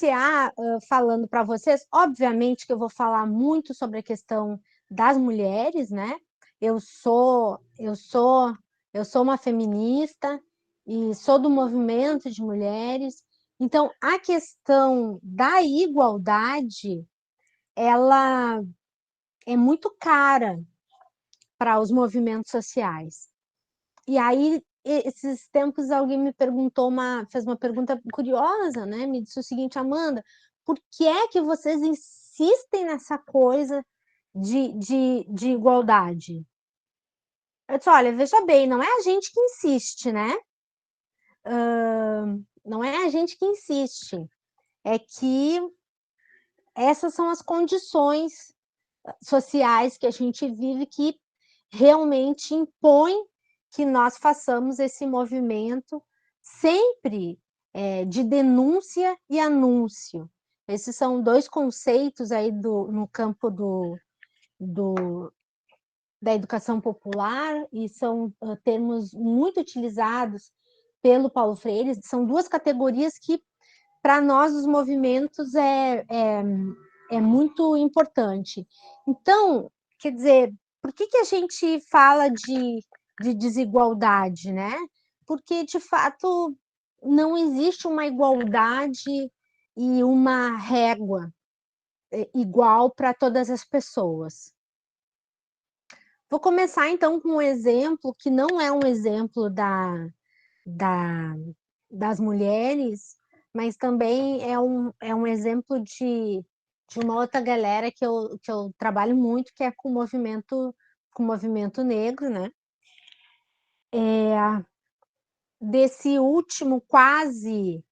iniciar falando para vocês, obviamente que eu vou falar muito sobre a questão das mulheres, né? Eu sou uma feminista e sou do movimento de mulheres. Então, a questão da igualdade, ela é muito cara para os movimentos sociais. E aí, esses tempos, alguém me perguntou, fez uma pergunta curiosa, né? Me disse o seguinte: Amanda, por que é que vocês insistem nessa coisa de igualdade? Eu disse, olha, veja bem, não é a gente que insiste, né? Não é a gente que insiste, é que essas são as condições sociais que a gente vive que realmente impõem que nós façamos esse movimento sempre de denúncia e anúncio. Esses são dois conceitos aí no campo da educação popular e são termos muito utilizados pelo Paulo Freire. São duas categorias que, para nós, os movimentos, é muito importante. Então, quer dizer, por que a gente fala de desigualdade, né? Porque, de fato, não existe uma igualdade e uma régua igual para todas as pessoas. Vou começar, então, com um exemplo que não é um exemplo da, das mulheres, mas também é um exemplo de uma outra galera que eu trabalho muito, que é com o movimento negro, né? Desse último quase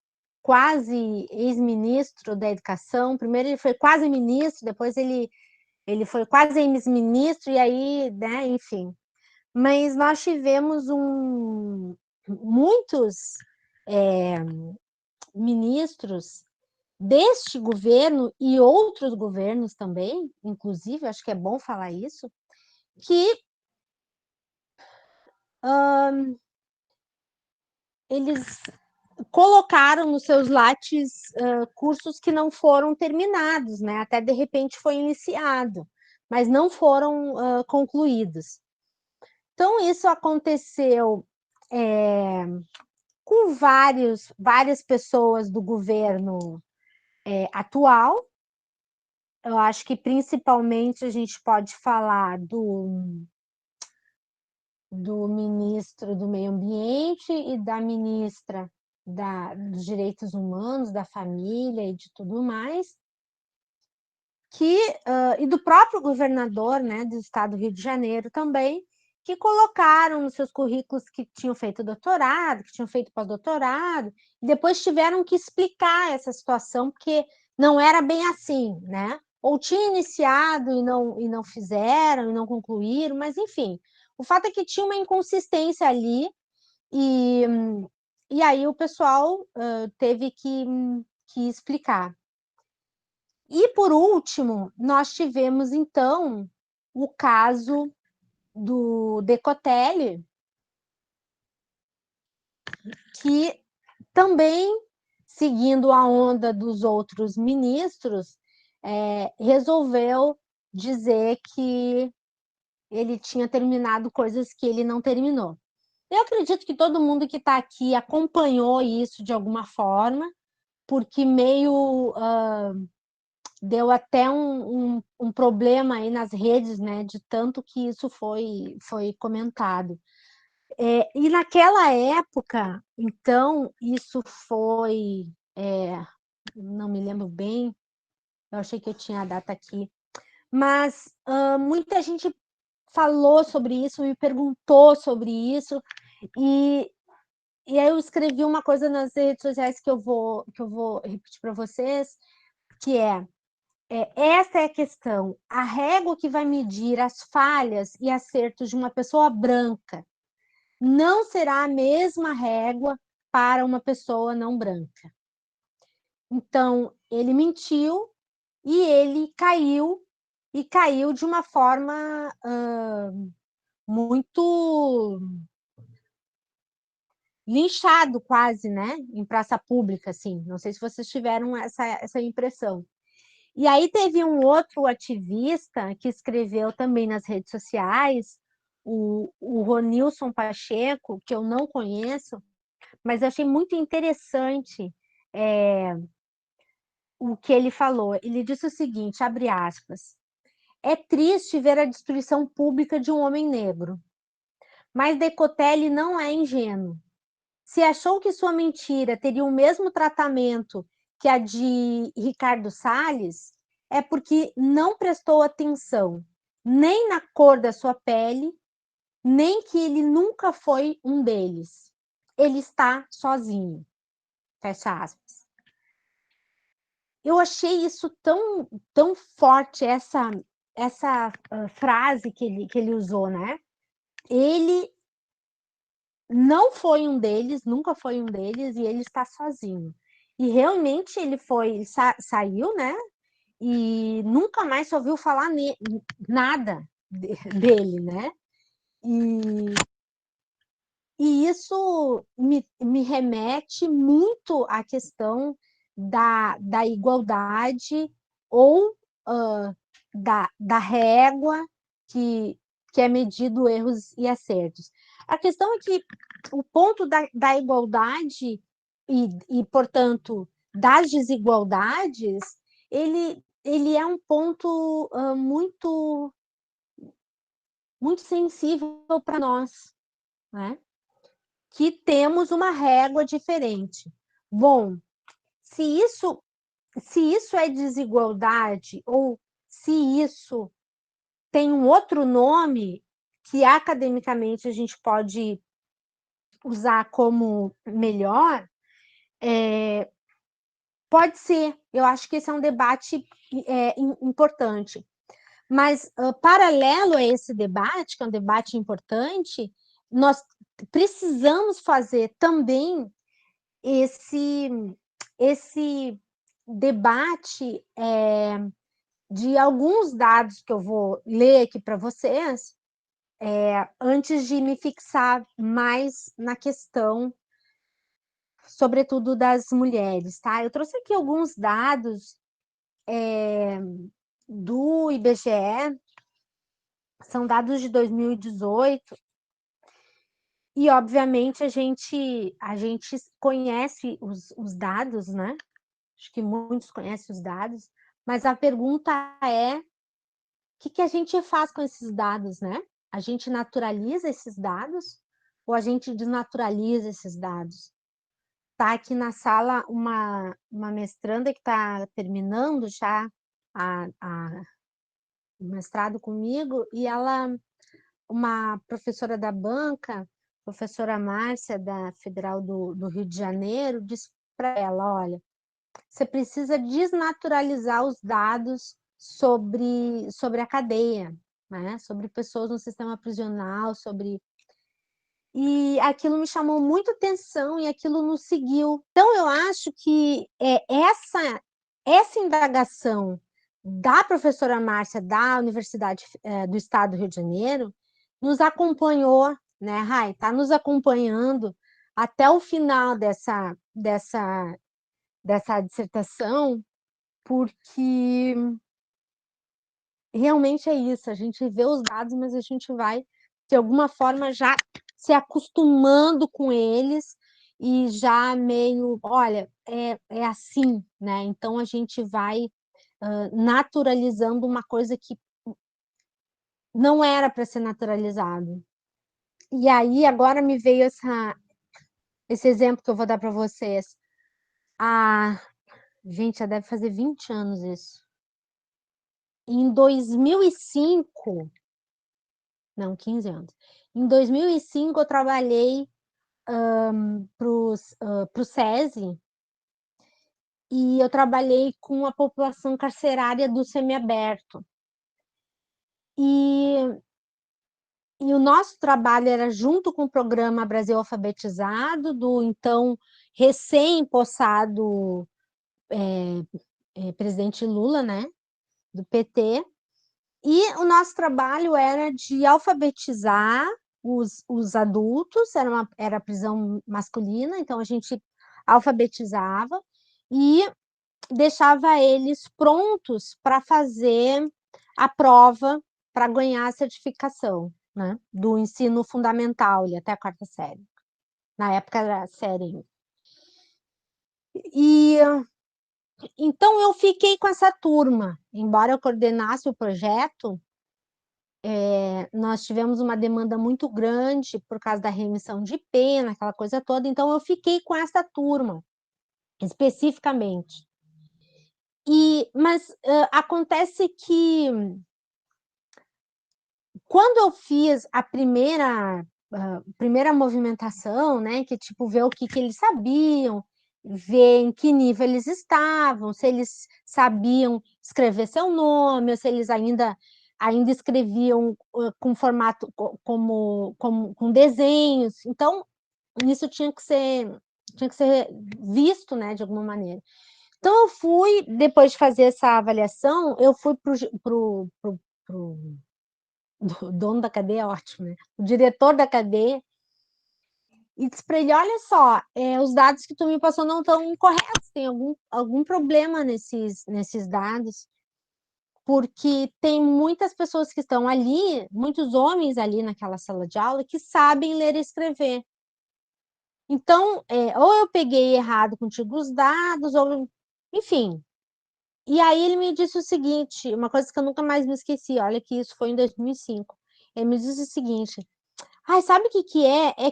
ex-ministro da educação, primeiro ele foi quase ministro, depois ele foi quase ex-ministro, e aí, né, enfim. Mas nós tivemos muitos ministros deste governo e outros governos também, inclusive, acho que é bom falar isso, que eles colocaram nos seus lates cursos que não foram terminados, né? Até de repente foi iniciado, mas não foram concluídos. Então, isso aconteceu com várias pessoas do governo atual. Eu acho que principalmente a gente pode falar do ministro do Meio Ambiente e da ministra dos Direitos Humanos, da Família e de tudo mais, e do próprio governador, né, do estado do Rio de Janeiro também, que colocaram nos seus currículos que tinham feito doutorado, que tinham feito pós-doutorado, e depois tiveram que explicar essa situação, porque não era bem assim, né? Ou tinha iniciado e não fizeram, e não concluíram, mas enfim, o fato é que tinha uma inconsistência ali, e, e aí o pessoal teve que explicar. E, por último, nós tivemos, então, o caso do Decotelli, que também, seguindo a onda dos outros ministros, resolveu dizer que ele tinha terminado coisas que ele não terminou. Eu acredito que todo mundo que está aqui acompanhou isso de alguma forma, porque meio deu até um problema aí nas redes, né, de tanto que isso foi comentado. E naquela época, então, isso foi, não me lembro bem, eu achei que eu tinha a data aqui, mas muita gente falou sobre isso, me perguntou sobre isso, e, e aí eu escrevi uma coisa nas redes sociais que eu vou repetir para vocês, que essa é a questão. A régua que vai medir as falhas e acertos de uma pessoa branca não será a mesma régua para uma pessoa não branca. Então, ele mentiu e ele caiu de uma forma muito linchado quase, né, em praça pública, assim. Não sei se vocês tiveram essa impressão. E aí teve um outro ativista que escreveu também nas redes sociais, o Ronilson Pacheco, que eu não conheço, mas eu achei muito interessante o que ele falou. Ele disse o seguinte, abre aspas, é triste ver a destruição pública de um homem negro, mas Decotelli não é ingênuo. Se achou que sua mentira teria o mesmo tratamento que a de Ricardo Salles, é porque não prestou atenção nem na cor da sua pele, nem que ele nunca foi um deles. Ele está sozinho. Fecha aspas. Eu achei isso tão forte, essa frase que ele usou, né? Ele não foi um deles, nunca foi um deles, e ele está sozinho. E realmente ele saiu, né? E nunca mais se ouviu falar nada dele, né? E, e isso me remete muito à questão da igualdade ou da régua que é medido erros e acertos. A questão é que o ponto da igualdade portanto, das desigualdades, ele é um ponto muito sensível para nós, né? Que temos uma régua diferente. Bom, se isso é desigualdade ou se isso tem um outro nome que academicamente a gente pode usar como melhor, pode ser. Eu acho que esse é um debate importante. Mas, paralelo a esse debate, que é um debate importante, nós precisamos fazer também esse debate de alguns dados que eu vou ler aqui para vocês, antes de me fixar mais na questão, sobretudo das mulheres, tá? Eu trouxe aqui alguns dados do IBGE, são dados de 2018, e obviamente a gente conhece os dados, né? Acho que muitos conhecem os dados, mas a pergunta é: o que a gente faz com esses dados, né? A gente naturaliza esses dados ou a gente desnaturaliza esses dados? Está aqui na sala uma mestranda que está terminando já o mestrado comigo, e uma professora da banca, professora Márcia, da Federal do Rio de Janeiro, disse para ela, olha, você precisa desnaturalizar os dados sobre a cadeia, né? Sobre pessoas no sistema prisional, E aquilo me chamou muito atenção e aquilo nos seguiu. Então, eu acho que essa indagação da professora Márcia, da Universidade do Estado do Rio de Janeiro, nos acompanhou, né, Rai? Está nos acompanhando até o final dessa dissertação, porque realmente é isso, a gente vê os dados, mas a gente vai, de alguma forma, já se acostumando com eles e já meio, olha, é assim, né? Então a gente vai naturalizando uma coisa que não era para ser naturalizado. E aí agora me veio esse exemplo que eu vou dar para vocês. Gente, já deve fazer 20 anos isso. Em 2005, não, 15 anos. Em 2005, eu trabalhei para o SESI, e eu trabalhei com a população carcerária do semiaberto. E o nosso trabalho era junto com o programa Brasil Alfabetizado, do então recém-possado presidente Lula, né, do PT, e o nosso trabalho era de alfabetizar os adultos, era prisão masculina, então a gente alfabetizava e deixava eles prontos para fazer a prova para ganhar a certificação, né, do ensino fundamental, até a quarta série. Na época era série. E então eu fiquei com essa turma, embora eu coordenasse o projeto, nós tivemos uma demanda muito grande por causa da remissão de pena, aquela coisa toda, então eu fiquei com essa turma, especificamente. Mas acontece que quando eu fiz a primeira movimentação, né, que tipo ver o que eles sabiam, ver em que nível eles estavam, se eles sabiam escrever seu nome, ou se eles ainda escreviam com formato com desenhos. Então, isso tinha que ser visto, né, de alguma maneira. Então, eu fui, depois de fazer essa avaliação, eu fui para o dono da cadeia, ótimo, né? O diretor da cadeia, e disse para ele: olha só, os dados que tu me passou não estão corretos, tem algum problema nesses dados, porque tem muitas pessoas que estão ali, muitos homens ali naquela sala de aula, que sabem ler e escrever. Então, ou eu peguei errado contigo os dados, ou enfim. E aí ele me disse o seguinte, uma coisa que eu nunca mais me esqueci, olha que isso foi em 2005. Ele me disse o seguinte: ai, sabe o que que é? É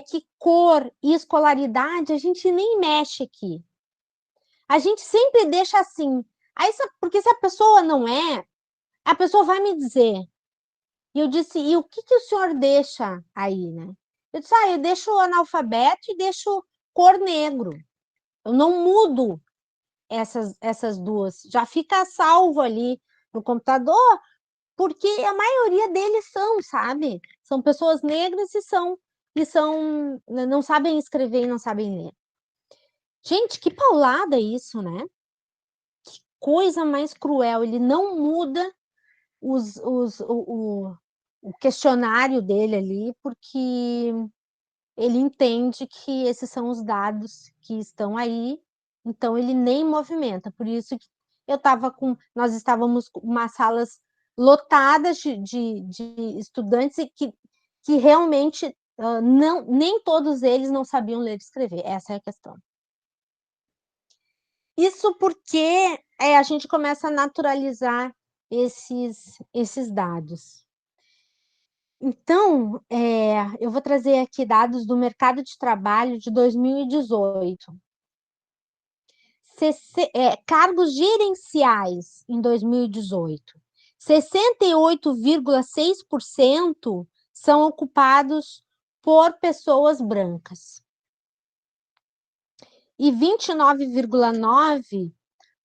que cor e escolaridade a gente nem mexe aqui. A gente sempre deixa assim. Aí, porque se a pessoa não é, a pessoa vai me dizer. E eu disse: e o que que o senhor deixa aí, né? Eu disse: eu deixo analfabeto e deixo cor negro. Eu não mudo essas duas. Já fica salvo ali no computador, porque a maioria deles são, sabe? São pessoas negras não sabem escrever e não sabem ler. Gente, que paulada isso, né? Que coisa mais cruel. Ele não muda o questionário dele ali, porque ele entende que esses são os dados que estão aí, então ele nem movimenta. Por isso que nós estávamos com umas salas lotadas de estudantes que realmente nem todos eles não sabiam ler e escrever. Essa é a questão. Isso porque a gente começa a naturalizar esses dados. Então, eu vou trazer aqui dados do mercado de trabalho de 2018. Cargos gerenciais em 2018. 68,6% são ocupados por pessoas brancas. E 29,9%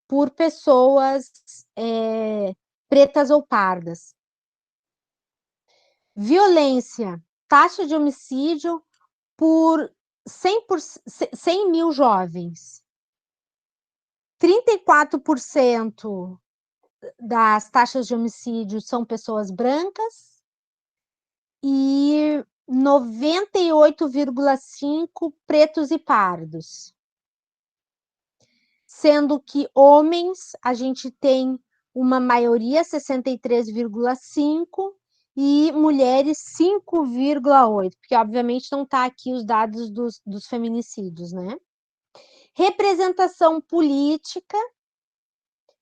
por pessoas pretas ou pardas. Violência, taxa de homicídio por 100 mil jovens. 34% das taxas de homicídio são pessoas brancas e 98,5% pretos e pardos. Sendo que homens, a gente tem uma maioria, 63,5%, e mulheres 5,8%, porque obviamente não está aqui os dados dos feminicídios, né? Representação política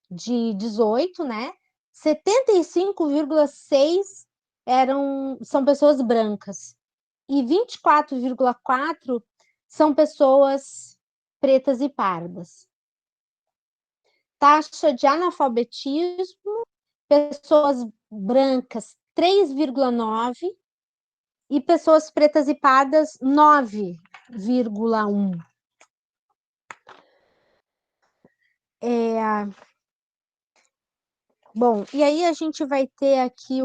de 18, né? 75,6% são pessoas brancas e 24,4% são pessoas pretas e pardas. Taxa de analfabetismo, pessoas brancas 3,9% e pessoas pretas e pardas 9,1%. Bom, e aí a gente vai ter aqui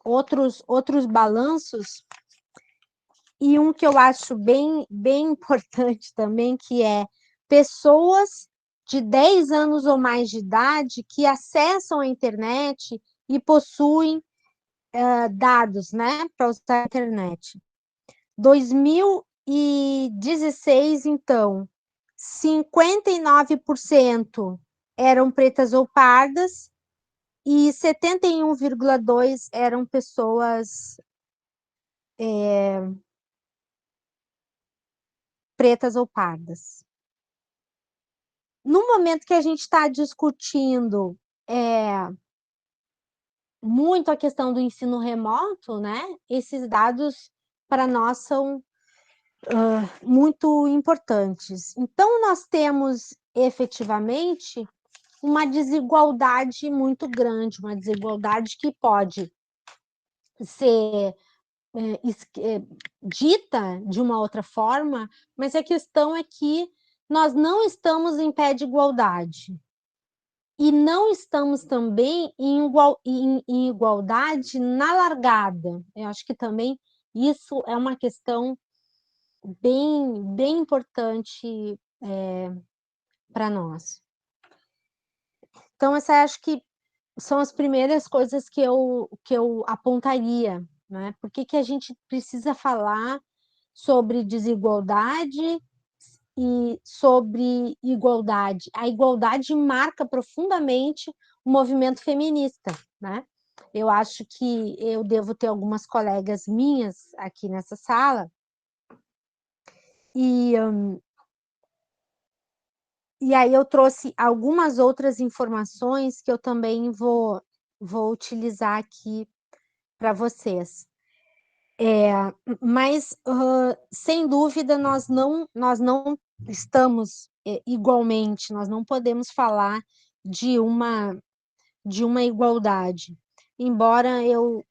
outros balanços, e um que eu acho bem importante também, que é pessoas de 10 anos ou mais de idade que acessam a internet e possuem dados, né, para usar a internet. 2016, então, 59% eram pretas ou pardas e 71,2% eram pessoas pretas ou pardas. No momento que a gente está discutindo muito a questão do ensino remoto, né? Esses dados para nós são muito importantes. Então, nós temos efetivamente uma desigualdade muito grande, uma desigualdade que pode ser dita de uma outra forma, mas a questão é que nós não estamos em pé de igualdade. E não estamos também em igualdade na largada. Eu acho que também isso é uma questão bem importante para nós. Então, essa acho que são as primeiras coisas que eu apontaria, né? Por que a gente precisa falar sobre desigualdade e sobre igualdade? A igualdade marca profundamente o movimento feminista, né? Eu acho que eu devo ter algumas colegas minhas aqui nessa sala e aí eu trouxe algumas outras informações que eu também vou utilizar aqui para vocês. Mas, sem dúvida, nós não estamos igualmente, nós não podemos falar de uma igualdade, embora eu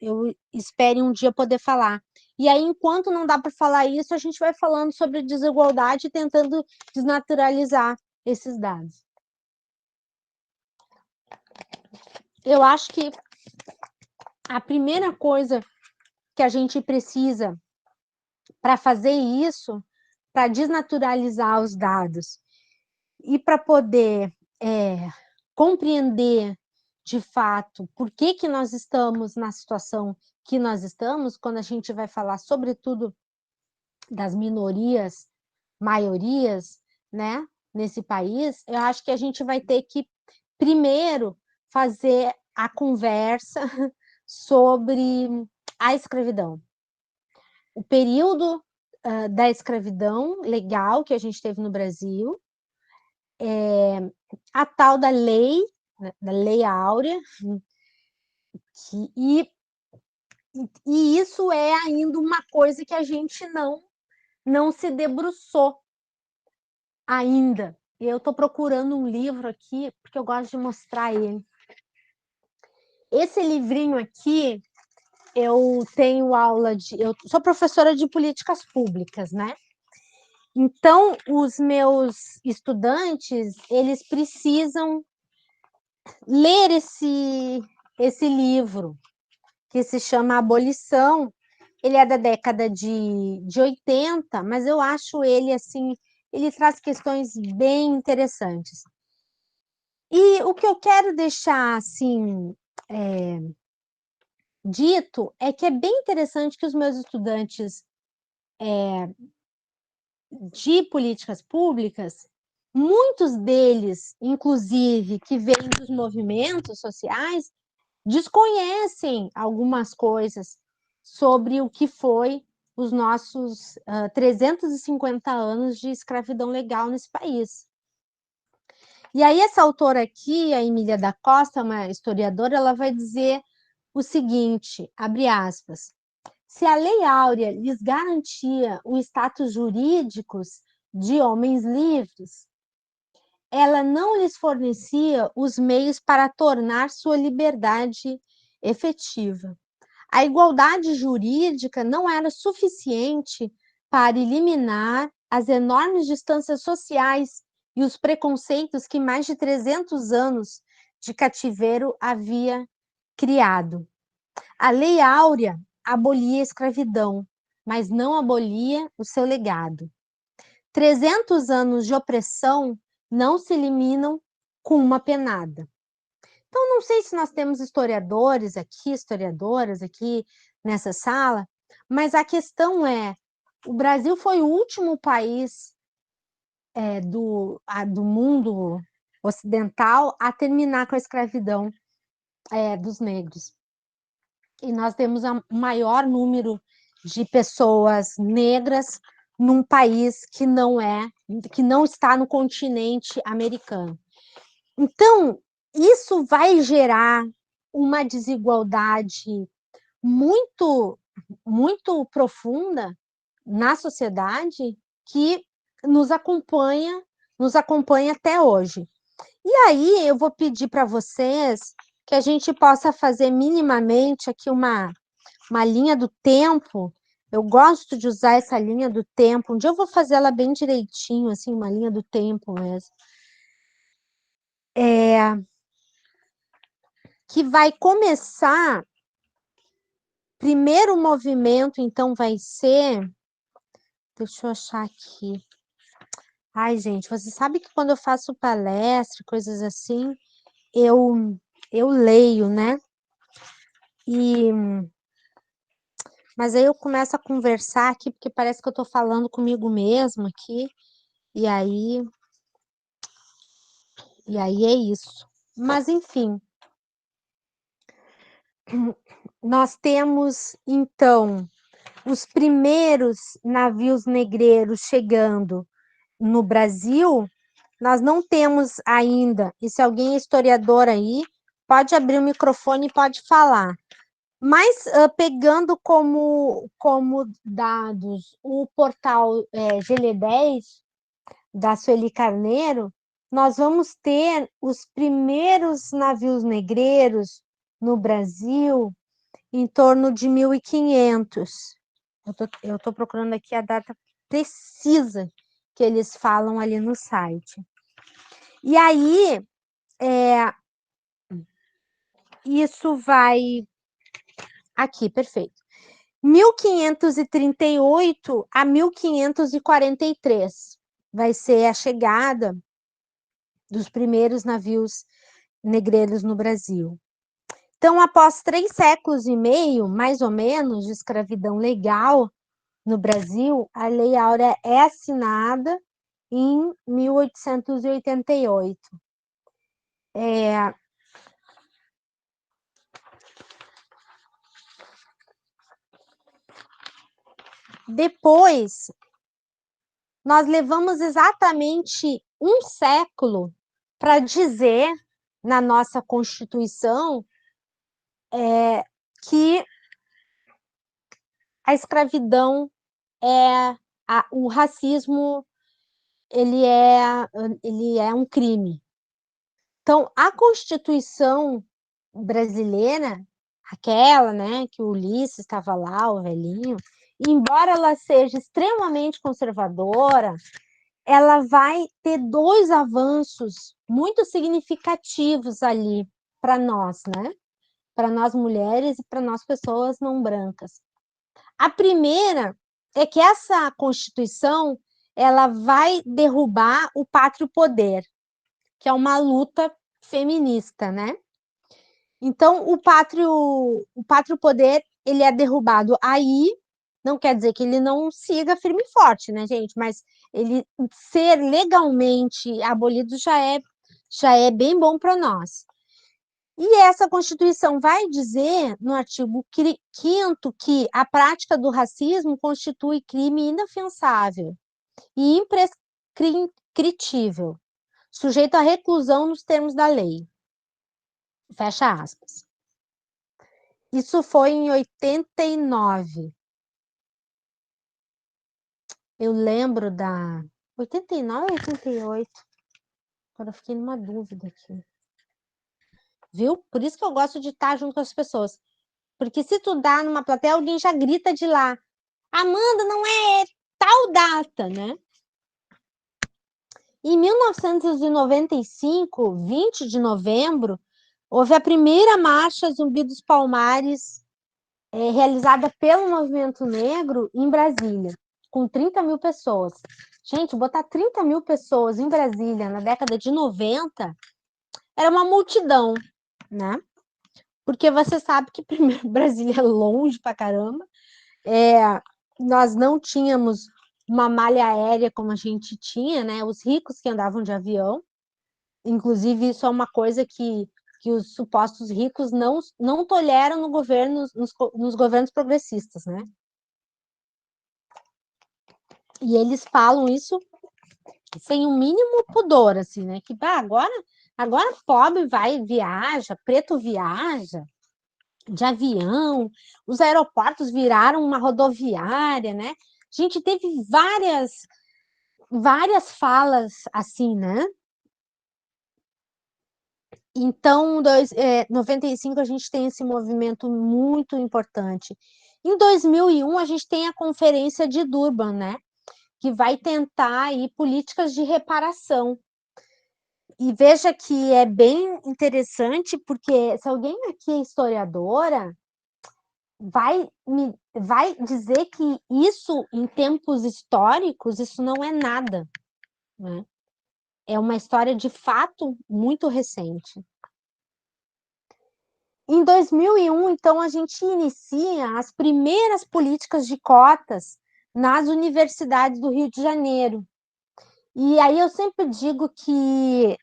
espere um dia poder falar. E aí, enquanto não dá para falar isso, a gente vai falando sobre desigualdade e tentando desnaturalizar esses dados. Eu acho que a primeira coisa que a gente precisa para fazer isso, para desnaturalizar os dados e para poder compreender de fato por que nós estamos na situação que nós estamos, quando a gente vai falar sobretudo das minorias, maiorias, né, nesse país, eu acho que a gente vai ter que primeiro fazer a conversa sobre a escravidão. O período da escravidão legal que a gente teve no Brasil, a tal da Lei Áurea, e isso é ainda uma coisa que a gente não se debruçou ainda. Eu estou procurando um livro aqui, porque eu gosto de mostrar ele. Esse livrinho aqui, eu tenho aula eu sou professora de políticas públicas, né? Então, os meus estudantes, eles precisam ler esse livro, que se chama Abolição. Ele é da década de 80, mas eu acho ele, assim, ele traz questões bem interessantes. E o que eu quero deixar, assim, dito é que é bem interessante que os meus estudantes de políticas públicas, muitos deles, inclusive, que vêm dos movimentos sociais, desconhecem algumas coisas sobre o que foi os nossos 350 anos de escravidão legal nesse país. E aí essa autora aqui, a Emília da Costa, uma historiadora, ela vai dizer o seguinte, abre aspas, se a Lei Áurea lhes garantia o status jurídicos de homens livres, ela não lhes fornecia os meios para tornar sua liberdade efetiva. A igualdade jurídica não era suficiente para eliminar as enormes distâncias sociais e os preconceitos que mais de 300 anos de cativeiro havia criado. A Lei Áurea abolia a escravidão, mas não abolia o seu legado. 300 anos de opressão não se eliminam com uma penada. Então, não sei se nós temos historiadores aqui, historiadoras aqui nessa sala, mas a questão é, o Brasil foi o último país do mundo ocidental a terminar com a escravidão dos negros. E nós temos o maior número de pessoas negras num país que não está no continente americano. Então, isso vai gerar uma desigualdade muito, muito profunda na sociedade que nos acompanha até hoje. E aí eu vou pedir para vocês que a gente possa fazer minimamente aqui uma linha do tempo. Eu gosto de usar essa linha do tempo. Um dia eu vou fazer ela bem direitinho, assim, uma linha do tempo mesmo. Que vai começar. Primeiro movimento, então, vai ser. Deixa eu achar aqui. Ai, gente, você sabe que quando eu faço palestra, coisas assim, eu leio, né? Mas aí eu começo a conversar aqui, porque parece que eu estou falando comigo mesma aqui, e aí, e aí é isso. Mas, enfim, nós temos, então, os primeiros navios negreiros chegando no Brasil. Nós não temos ainda, e se alguém é historiador aí, pode abrir o microfone e pode falar. Mas pegando como dados o portal GL10, da Sueli Carneiro, nós vamos ter os primeiros navios negreiros no Brasil em torno de 1500. Eu estou procurando aqui a data precisa que eles falam ali no site. E aí, isso vai... Aqui, perfeito. 1538 a 1543 vai ser a chegada dos primeiros navios negreiros no Brasil. Então, após 3 séculos e meio, mais ou menos, de escravidão legal no Brasil, a Lei Áurea é assinada em 1888. Depois, nós levamos exatamente um século para dizer, na nossa Constituição, que a escravidão o racismo ele é um crime. Então, a Constituição brasileira, aquela, né, que o Ulisses estava lá, o velhinho, embora ela seja extremamente conservadora, ela vai ter 2 avanços muito significativos ali para nós, né? Para nós mulheres e para nós pessoas não brancas. A primeira é que essa Constituição ela vai derrubar o pátrio poder, que é uma luta feminista, né? Então, o pátrio poder ele é derrubado aí, não quer dizer que ele não siga firme e forte, né, gente? Mas ele ser legalmente abolido já é bem bom para nós. E essa Constituição vai dizer, no artigo 5º, que a prática do racismo constitui crime inafiançável e imprescritível, sujeito à reclusão nos termos da lei. Fecha aspas. Isso foi em 89. Eu lembro da... 89 ou 88? Agora eu fiquei numa dúvida aqui. Viu? Por isso que eu gosto de estar junto com as pessoas. Porque se tu dá numa plateia, alguém já grita de lá. Amanda, não é tal data, né? Em 1995, 20 de novembro, houve a primeira marcha Zumbi dos Palmares, realizada pelo Movimento Negro em Brasília, com 30 mil pessoas. Gente, botar 30 mil pessoas em Brasília na década de 90 era uma multidão, né? Porque você sabe que, primeiro, Brasília é longe pra caramba, nós não tínhamos uma malha aérea como a gente tinha, né? Os ricos que andavam de avião, inclusive isso é uma coisa que os supostos ricos não toleram no governo, nos governos progressistas, né? E eles falam isso sem o mínimo pudor, assim, né? Que agora pobre vai, viaja, preto viaja de avião, os aeroportos viraram uma rodoviária, né? A gente teve várias falas assim, né? Então, 95 a gente tem esse movimento muito importante. Em 2001 a gente tem a Conferência de Durban, né? Que vai tentar aí políticas de reparação. E veja que é bem interessante, porque se alguém aqui é historiadora, vai dizer que isso, em tempos históricos, isso não é nada, né? É uma história de fato muito recente. Em 2001, então, a gente inicia as primeiras políticas de cotas nas universidades do Rio de Janeiro. E aí eu sempre digo que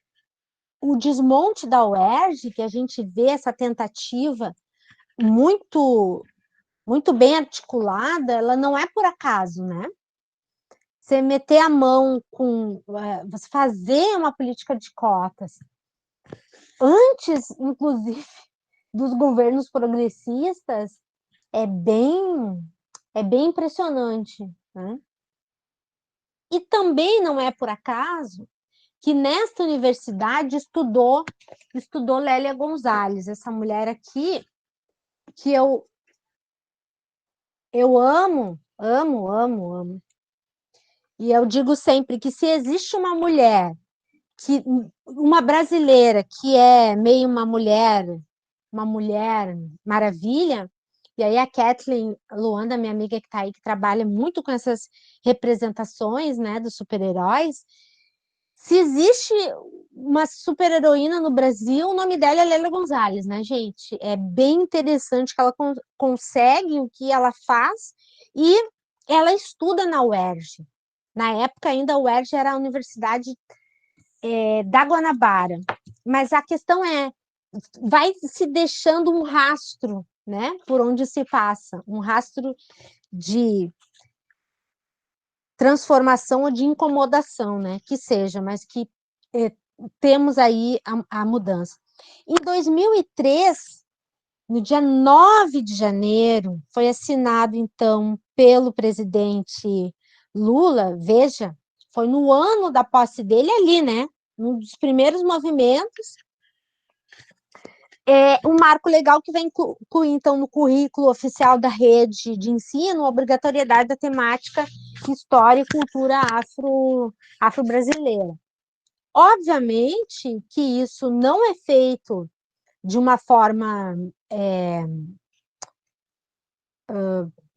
o desmonte da UERJ, que a gente vê essa tentativa muito, muito bem articulada, ela não é por acaso, né? Você meter a mão você fazer uma política de cotas antes, inclusive, dos governos progressistas, é bem, é bem impressionante, né? E também não é por acaso que nesta universidade estudou Lélia Gonzalez, essa mulher aqui que eu amo, amo, amo, amo. E eu digo sempre que se existe uma brasileira que é meio uma mulher maravilha, e aí a Kathleen Luanda, minha amiga que está aí, que trabalha muito com essas representações, né, dos super-heróis, se existe uma super-heroína no Brasil, o nome dela é Lélia Gonzalez, né, gente? É bem interessante que ela consegue o que ela faz e ela estuda na UERJ. Na época, ainda a UERJ era a Universidade da Guanabara. Mas a questão vai se deixando um rastro, né, por onde se passa, um rastro de transformação ou de incomodação, né, que seja, mas que temos aí a mudança. Em 2003, no dia 9 de janeiro, foi assinado, então, pelo presidente Lula, veja, foi no ano da posse dele ali, né, um dos primeiros movimentos, um marco legal que vai incluir, então, no currículo oficial da rede de ensino, a obrigatoriedade da temática História e Cultura afro-brasileira. Obviamente que isso não é feito de uma forma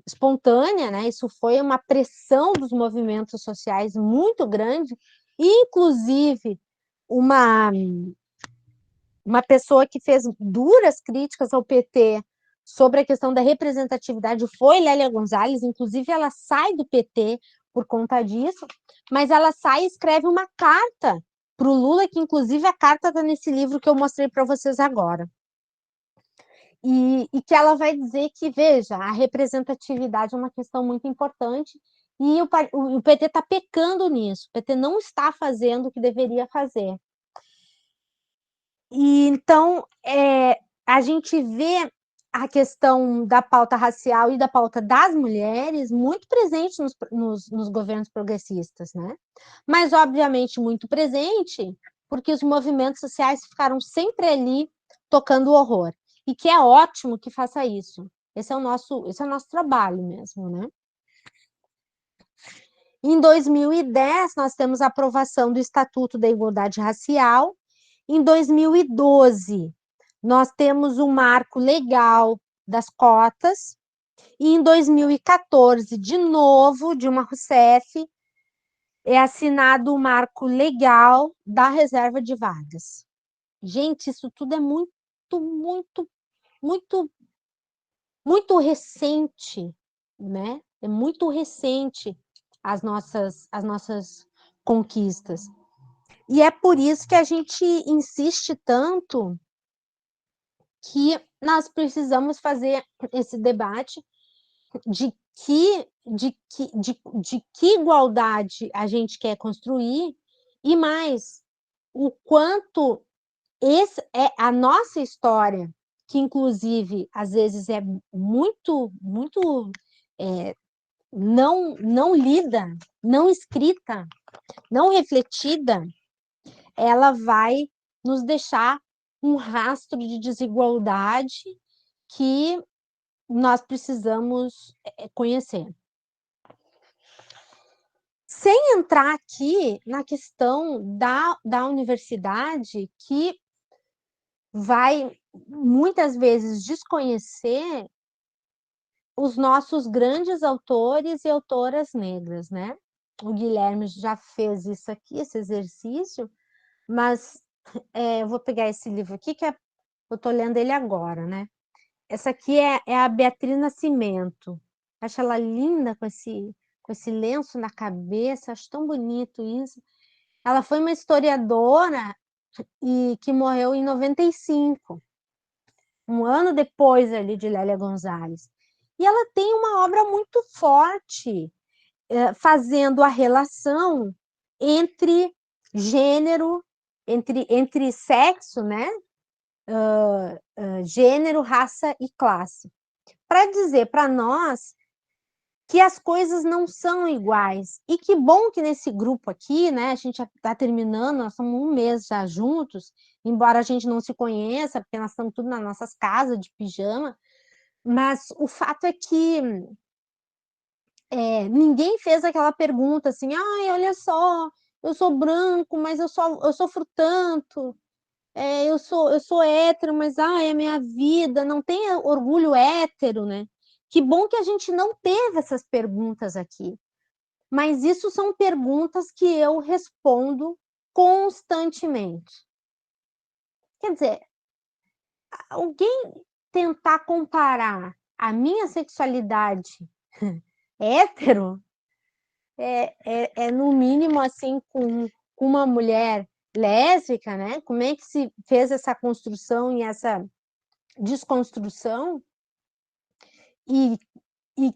espontânea, né? Isso foi uma pressão dos movimentos sociais muito grande, inclusive uma pessoa que fez duras críticas ao PT sobre a questão da representatividade foi Lélia Gonzalez, inclusive ela sai do PT por conta disso, mas ela sai e escreve uma carta para o Lula, que inclusive a carta está nesse livro que eu mostrei para vocês agora. E que ela vai dizer que, veja, a representatividade é uma questão muito importante e o PT está pecando nisso, o PT não está fazendo o que deveria fazer. E então, a gente vê a questão da pauta racial e da pauta das mulheres muito presente nos governos progressistas, né? Mas, obviamente, muito presente porque os movimentos sociais ficaram sempre ali tocando o horror. E que é ótimo que faça isso. Esse é o nosso trabalho mesmo, né? Em 2010, nós temos a aprovação do Estatuto da Igualdade Racial. Em 2012, nós temos um marco legal das cotas. E em 2014, de novo, Dilma Rousseff, é assinado o marco legal da reserva de vagas. Gente, isso tudo é muito muito, muito recente, né? É muito recente as nossas conquistas. E é por isso que a gente insiste tanto que nós precisamos fazer esse debate de que igualdade a gente quer construir e mais, o quanto esse é a nossa história, que inclusive às vezes é muito não lida, não escrita, não refletida, ela vai nos deixar um rastro de desigualdade que nós precisamos conhecer. Sem entrar aqui na questão da universidade, que vai muitas vezes desconhecer os nossos grandes autores e autoras negras, né? O Guilherme já fez isso aqui, esse exercício, mas eu vou pegar esse livro aqui, eu estou lendo ele agora, né? Essa aqui é a Beatriz Nascimento. Acho ela linda com esse lenço na cabeça, acho tão bonito isso. Ela foi uma historiadora que morreu em 95, um ano depois ali de Lélia Gonzalez. E ela tem uma obra muito forte, fazendo a relação entre gênero, entre sexo, né? Gênero, raça e classe. Para dizer para nós que as coisas não são iguais. E que bom que nesse grupo aqui, né, a gente já está terminando, nós estamos um mês já juntos, embora a gente não se conheça, porque nós estamos tudo nas nossas casas de pijama, mas o fato é que ninguém fez aquela pergunta assim, ai, olha só, eu sou branco, mas eu sofro tanto, eu sou hétero, mas é a minha vida, não tem orgulho hétero, né? Que bom que a gente não teve essas perguntas aqui. Mas isso são perguntas que eu respondo constantemente. Quer dizer, alguém tentar comparar a minha sexualidade hétero no mínimo assim com uma mulher lésbica, né? Como é que se fez essa construção e essa desconstrução e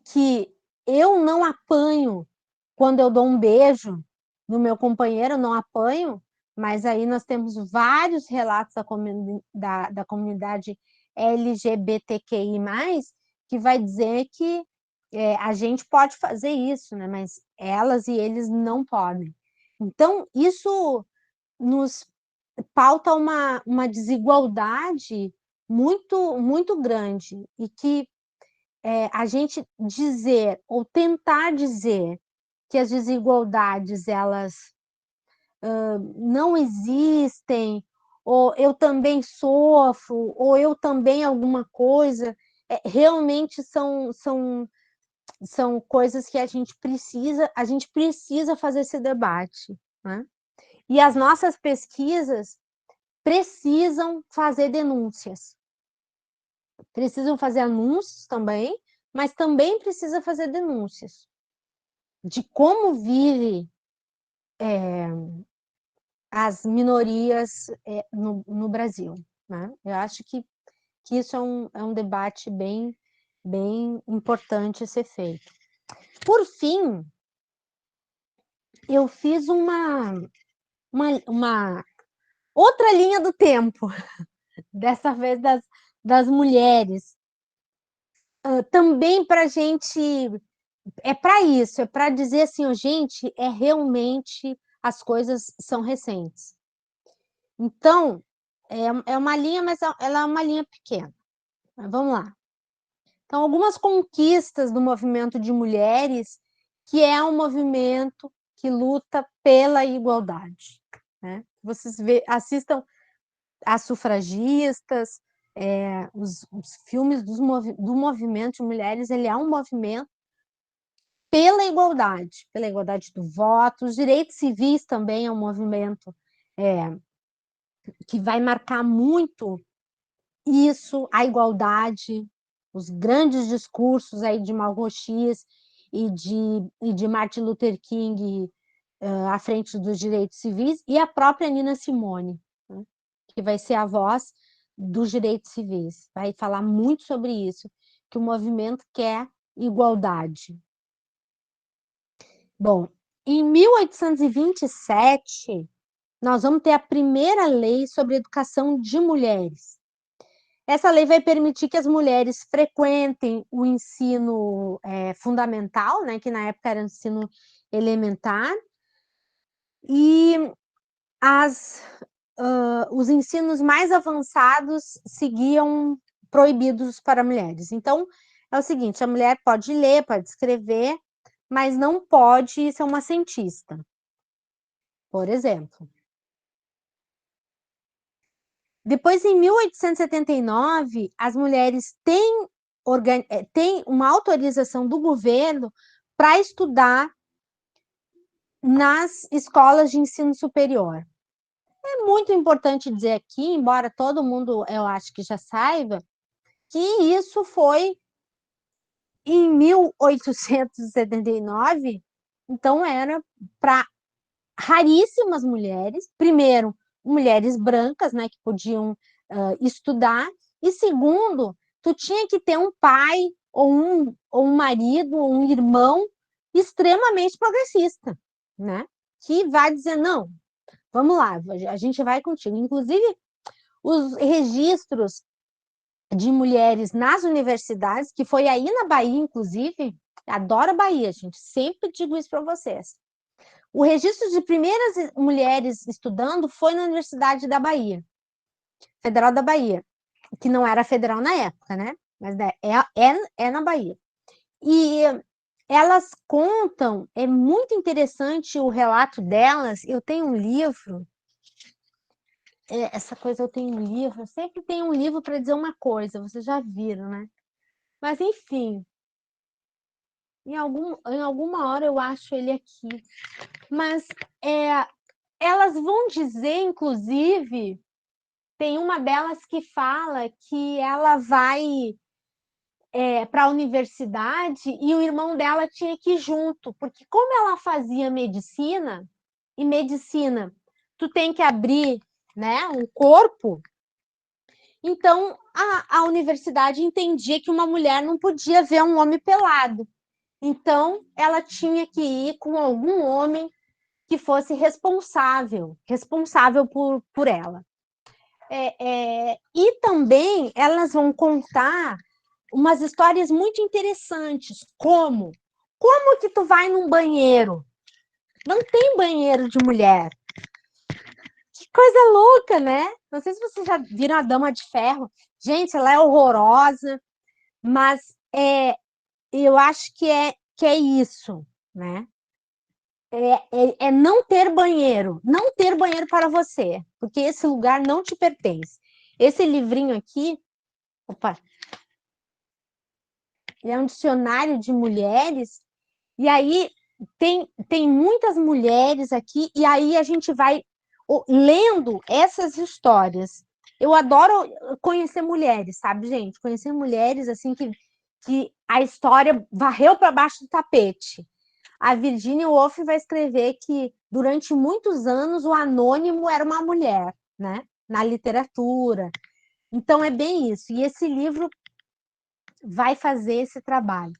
que eu não apanho quando eu dou um beijo no meu companheiro, eu não apanho, mas aí nós temos vários relatos da comunidade LGBTQI+, que vai dizer que a gente pode fazer isso, né? Mas elas e eles não podem. Então, isso nos pauta uma desigualdade muito grande e que a gente dizer ou tentar dizer que as desigualdades elas não existem, ou eu também sofro, ou eu também alguma coisa, realmente são coisas que a gente precisa fazer esse debate, né? E as nossas pesquisas precisam fazer denúncias, precisam fazer anúncios também, mas também precisa fazer denúncias de como vive as minorias no Brasil, né? Eu acho que isso é um debate bem importante a ser feito. Por fim, eu fiz uma outra linha do tempo, dessa vez das mulheres, também para a gente, para isso, é para dizer assim, oh, gente, realmente as coisas são recentes. Então, é uma linha, mas ela é uma linha pequena. Mas vamos lá. Então, algumas conquistas do movimento de mulheres, que é um movimento que luta pela igualdade, né? Vocês assistam as sufragistas, os filmes do movimento de mulheres, ele é um movimento pela igualdade do voto, os direitos civis também é um movimento que vai marcar muito isso, a igualdade, os grandes discursos aí de Malraux e de Martin Luther King à frente dos direitos civis, e a própria Nina Simone, né, que vai ser a voz dos direitos civis. Vai falar muito sobre isso, que o movimento quer igualdade. Bom, em 1827, nós vamos ter a primeira lei sobre educação de mulheres. Essa lei vai permitir que as mulheres frequentem o ensino fundamental, né, que na época era ensino elementar, e os ensinos mais avançados seguiam proibidos para mulheres. Então, é o seguinte, a mulher pode ler, pode escrever, mas não pode ser uma cientista, por exemplo. Depois, em 1879, as mulheres têm uma autorização do governo para estudar nas escolas de ensino superior. É muito importante dizer aqui, embora todo mundo, eu acho que já saiba, que isso foi em 1879, então era para raríssimas mulheres, primeiro, mulheres brancas, né, que podiam estudar, e segundo, tu tinha que ter um pai, ou um marido, ou um irmão extremamente progressista, né, que vai dizer, não, vamos lá, a gente vai contigo. Inclusive, os registros de mulheres nas universidades, que foi aí na Bahia, inclusive, adoro a Bahia, gente, sempre digo isso para vocês. O registro de primeiras mulheres estudando foi na Universidade da Bahia, Federal da Bahia, que não era federal na época, né? Mas é na Bahia. E elas contam, é muito interessante o relato delas. Eu tenho um livro, essa coisa eu tenho um livro, eu sempre tenho um livro para dizer uma coisa, vocês já viram, né? Mas, enfim, em alguma hora eu acho ele aqui. Mas elas vão dizer, inclusive, tem uma delas que fala que ela vai para a universidade e o irmão dela tinha que ir junto, porque como ela fazia medicina, e medicina, tu tem que abrir, né, um corpo, então a universidade entendia que uma mulher não podia ver um homem pelado. Então, ela tinha que ir com algum homem que fosse responsável por ela. E também elas vão contar umas histórias muito interessantes, como que tu vai num banheiro? Não tem banheiro de mulher. Que coisa louca, né? Não sei se vocês já viram a Dama de Ferro. Gente, ela é horrorosa, mas eu acho que é isso, né? É não ter banheiro, não ter banheiro para você, porque esse lugar não te pertence. Esse livrinho aqui, opa, ele é um dicionário de mulheres, e aí tem muitas mulheres aqui, e aí a gente vai lendo essas histórias. Eu adoro conhecer mulheres, sabe, gente? Conhecer mulheres assim que a história varreu para baixo do tapete. A Virginia Woolf vai escrever que durante muitos anos o anônimo era uma mulher, né? Na literatura. Então é bem isso. E esse livro vai fazer esse trabalho.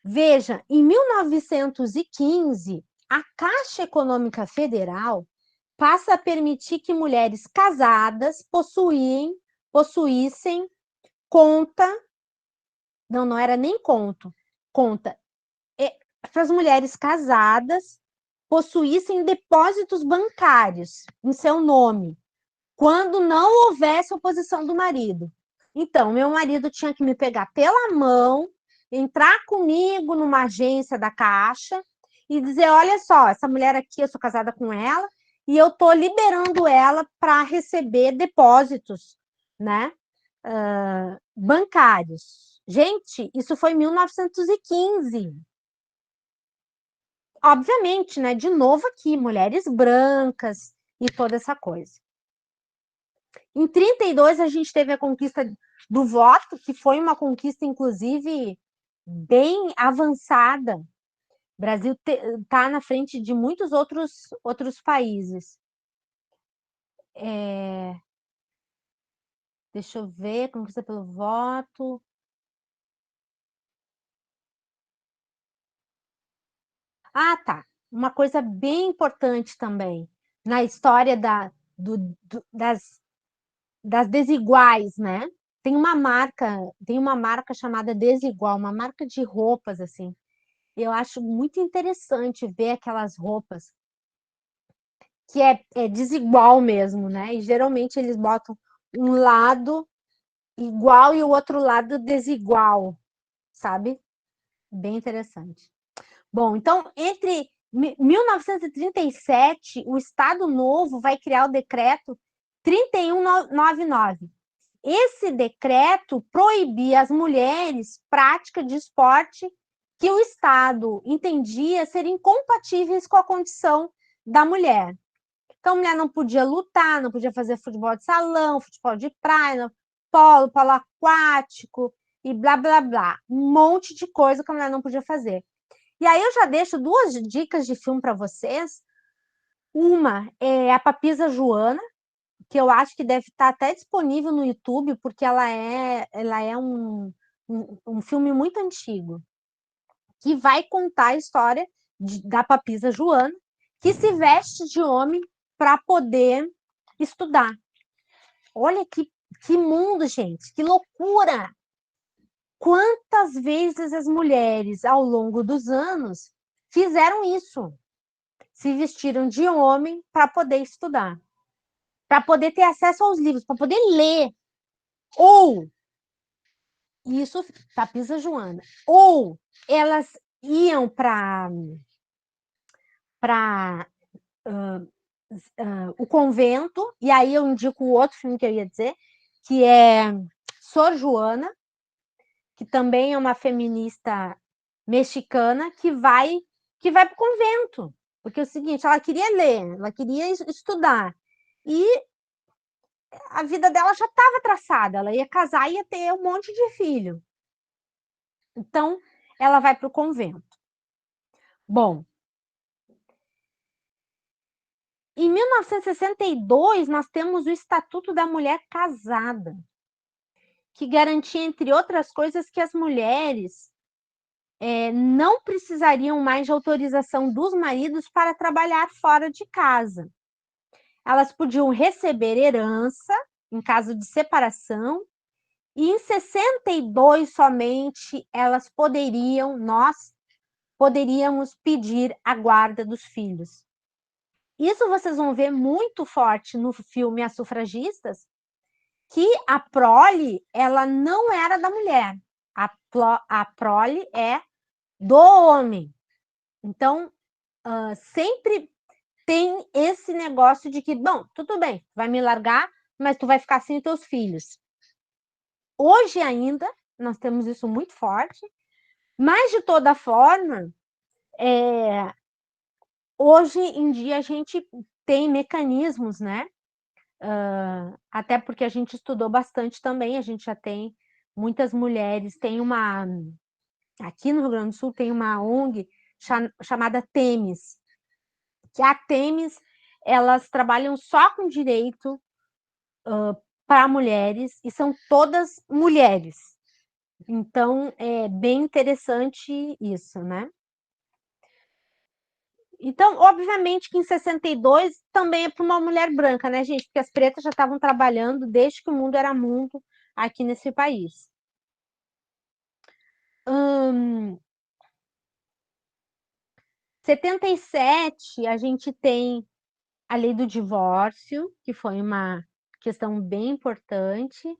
Veja, em 1915, a Caixa Econômica Federal passa a permitir que mulheres casadas possuíssem conta, não era nem conta, para as mulheres casadas possuíssem depósitos bancários em seu nome, quando não houvesse oposição do marido. Então, meu marido tinha que me pegar pela mão, entrar comigo numa agência da Caixa e dizer: olha só, essa mulher aqui, eu sou casada com ela, e eu estou liberando ela para receber depósitos, né, bancários. Gente, isso foi em 1915. Obviamente, né, de novo aqui, mulheres brancas e toda essa coisa. Em 32, a gente teve a conquista do voto, que foi uma conquista, inclusive, bem avançada. O Brasil está na frente de muitos outros países. Deixa eu ver, conquista pelo voto. Ah, tá. Uma coisa bem importante também na história das desiguais, né? Tem uma marca chamada Desigual, uma marca de roupas, assim. Eu acho muito interessante ver aquelas roupas que é desigual mesmo, né? E geralmente eles botam um lado igual e o outro lado desigual, sabe? Bem interessante. Bom, então, entre 1937, o Estado Novo vai criar o decreto 3199. Esse decreto proibia às mulheres prática de esporte que o Estado entendia ser incompatíveis com a condição da mulher. Então, a mulher não podia lutar, não podia fazer futebol de salão, futebol de praia, polo aquático e blá, blá, blá. Um monte de coisa que a mulher não podia fazer. E aí eu já deixo duas dicas de filme para vocês. Uma é a Papisa Joana, que eu acho que deve estar até disponível no YouTube, porque ela é um filme muito antigo, que vai contar a história da Papisa Joana, que se veste de homem para poder estudar. Olha que mundo, gente, que loucura! Quantas vezes as mulheres, ao longo dos anos, fizeram isso? Se vestiram de homem para poder estudar, para poder ter acesso aos livros, para poder ler. Ou, isso, Tapisa Joana, ou elas iam para o convento, e aí eu indico o outro filme que eu ia dizer, que é Sor Joana, que também é uma feminista mexicana que vai para o convento, porque é o seguinte, ela queria ler, ela queria estudar, e a vida dela já estava traçada, ela ia casar e ia ter um monte de filho. Então, ela vai para o convento. Bom, em 1962, nós temos o Estatuto da Mulher Casada, que garantia, entre outras coisas, que as mulheres não precisariam mais de autorização dos maridos para trabalhar fora de casa. Elas podiam receber herança em caso de separação, e em 62 somente nós poderíamos pedir a guarda dos filhos. Isso vocês vão ver muito forte no filme As Sufragistas, que a prole, ela não era da mulher. A prole é do homem. Então, sempre tem esse negócio de que, bom, tudo bem, vai me largar, mas tu vai ficar sem os teus filhos. Hoje ainda, nós temos isso muito forte, mas, de toda forma, hoje em dia a gente tem mecanismos, né? Até porque a gente estudou bastante também, a gente já tem muitas mulheres, aqui no Rio Grande do Sul tem uma ONG chamada Temis, que a Temis, elas trabalham só com direito para mulheres, e são todas mulheres. Então, é bem interessante isso, né? Então, obviamente que em 62 também é para uma mulher branca, né, gente? Porque as pretas já estavam trabalhando desde que o mundo era mundo aqui nesse país. 77, a gente tem a lei do divórcio, que foi uma questão bem importante.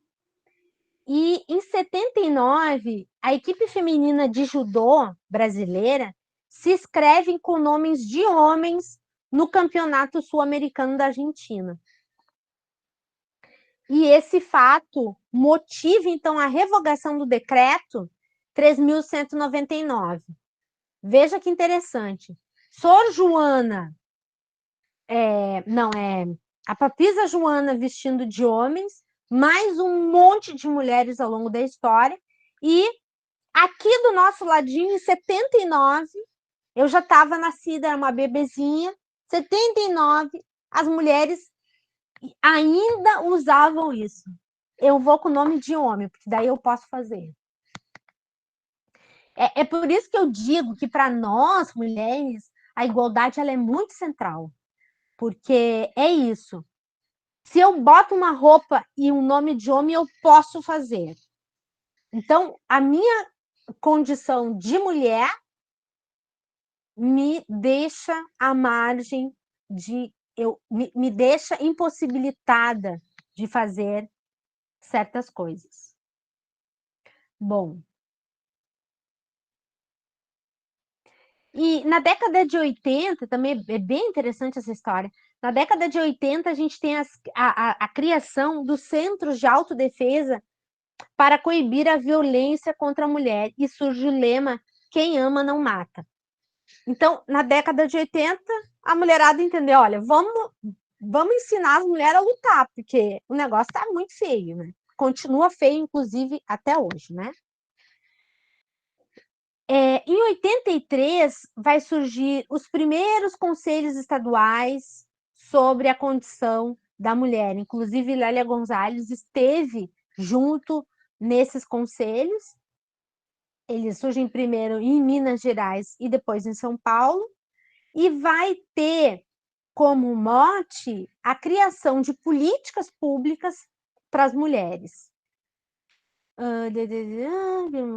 E em 79, a equipe feminina de judô brasileira se inscreve com nomes de homens no Campeonato Sul-Americano da Argentina. E esse fato motiva, então, a revogação do decreto 3.199. Veja que interessante. Sor Joana, a Papisa Joana vestindo de homens, mais um monte de mulheres ao longo da história, e aqui do nosso ladinho, em 79, eu já estava nascida, era uma bebezinha, 79, as mulheres ainda usavam isso. Eu vou com o nome de homem, porque daí eu posso fazer. É por isso que eu digo que, para nós, mulheres, a igualdade ela é muito central. Porque é isso. Se eu boto uma roupa e um nome de homem, eu posso fazer. Então, a minha condição de mulher me deixa à margem de... me deixa impossibilitada de fazer certas coisas. Bom, e na década de 80, também é bem interessante essa história, na década de 80 a gente tem a criação dos centros de autodefesa para coibir a violência contra a mulher, e surge o lema quem ama não mata. Então, na década de 80, a mulherada entendeu, olha, vamos ensinar as mulheres a lutar, porque o negócio está muito feio, né? Continua feio, inclusive, até hoje, né? Em 83, vai surgir os primeiros conselhos estaduais sobre a condição da mulher. Inclusive, Lélia Gonzalez esteve junto nesses conselhos. Eles surgem primeiro em Minas Gerais e depois em São Paulo. E vai ter como mote a criação de políticas públicas para as mulheres. Vamos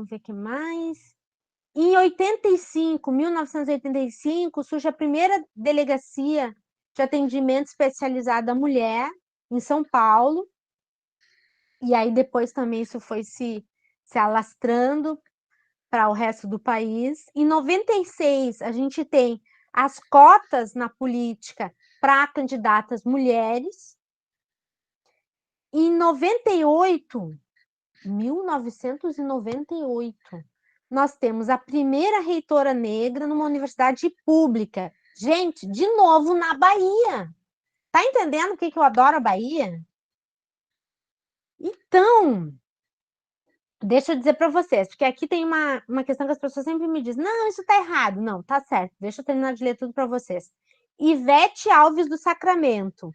ver o que mais. Em 1985, surge a primeira delegacia de atendimento especializado à mulher em São Paulo, e aí depois também isso foi se alastrando para o resto do país. Em 96, a gente tem as cotas na política para candidatas mulheres. Em 1998, nós temos a primeira reitora negra numa universidade pública. Gente, de novo na Bahia. Tá entendendo o que eu adoro a Bahia? Então, deixa eu dizer para vocês, porque aqui tem uma questão que as pessoas sempre me dizem, não, isso está errado. Não, tá certo. Deixa eu terminar de ler tudo para vocês. Ivete Alves do Sacramento.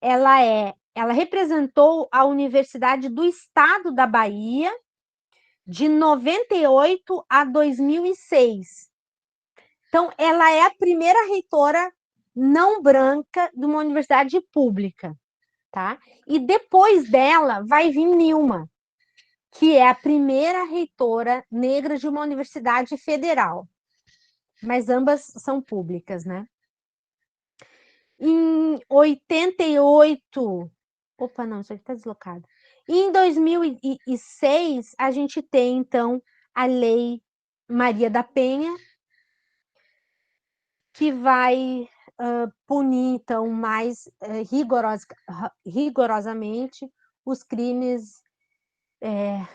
Ela representou a Universidade do Estado da Bahia de 98 a 2006. Então, ela é a primeira reitora não branca de uma universidade pública, tá? E depois dela vai vir Nilma, que é a primeira reitora negra de uma universidade federal. Mas ambas são públicas, né? Em 88... Opa, não, isso aqui está deslocado. Em 2006, a gente tem, então, a Lei Maria da Penha, que vai punir, então, mais rigorosamente os crimes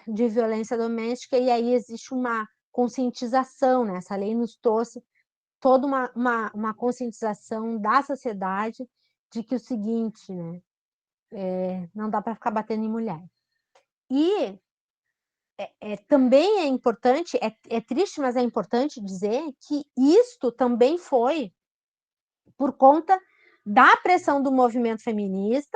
de violência doméstica, e aí existe uma conscientização, né? Essa lei nos trouxe toda uma conscientização da sociedade de que o seguinte, né? Não dá para ficar batendo em mulher. E também é importante, é triste, mas é importante dizer que isto também foi por conta da pressão do movimento feminista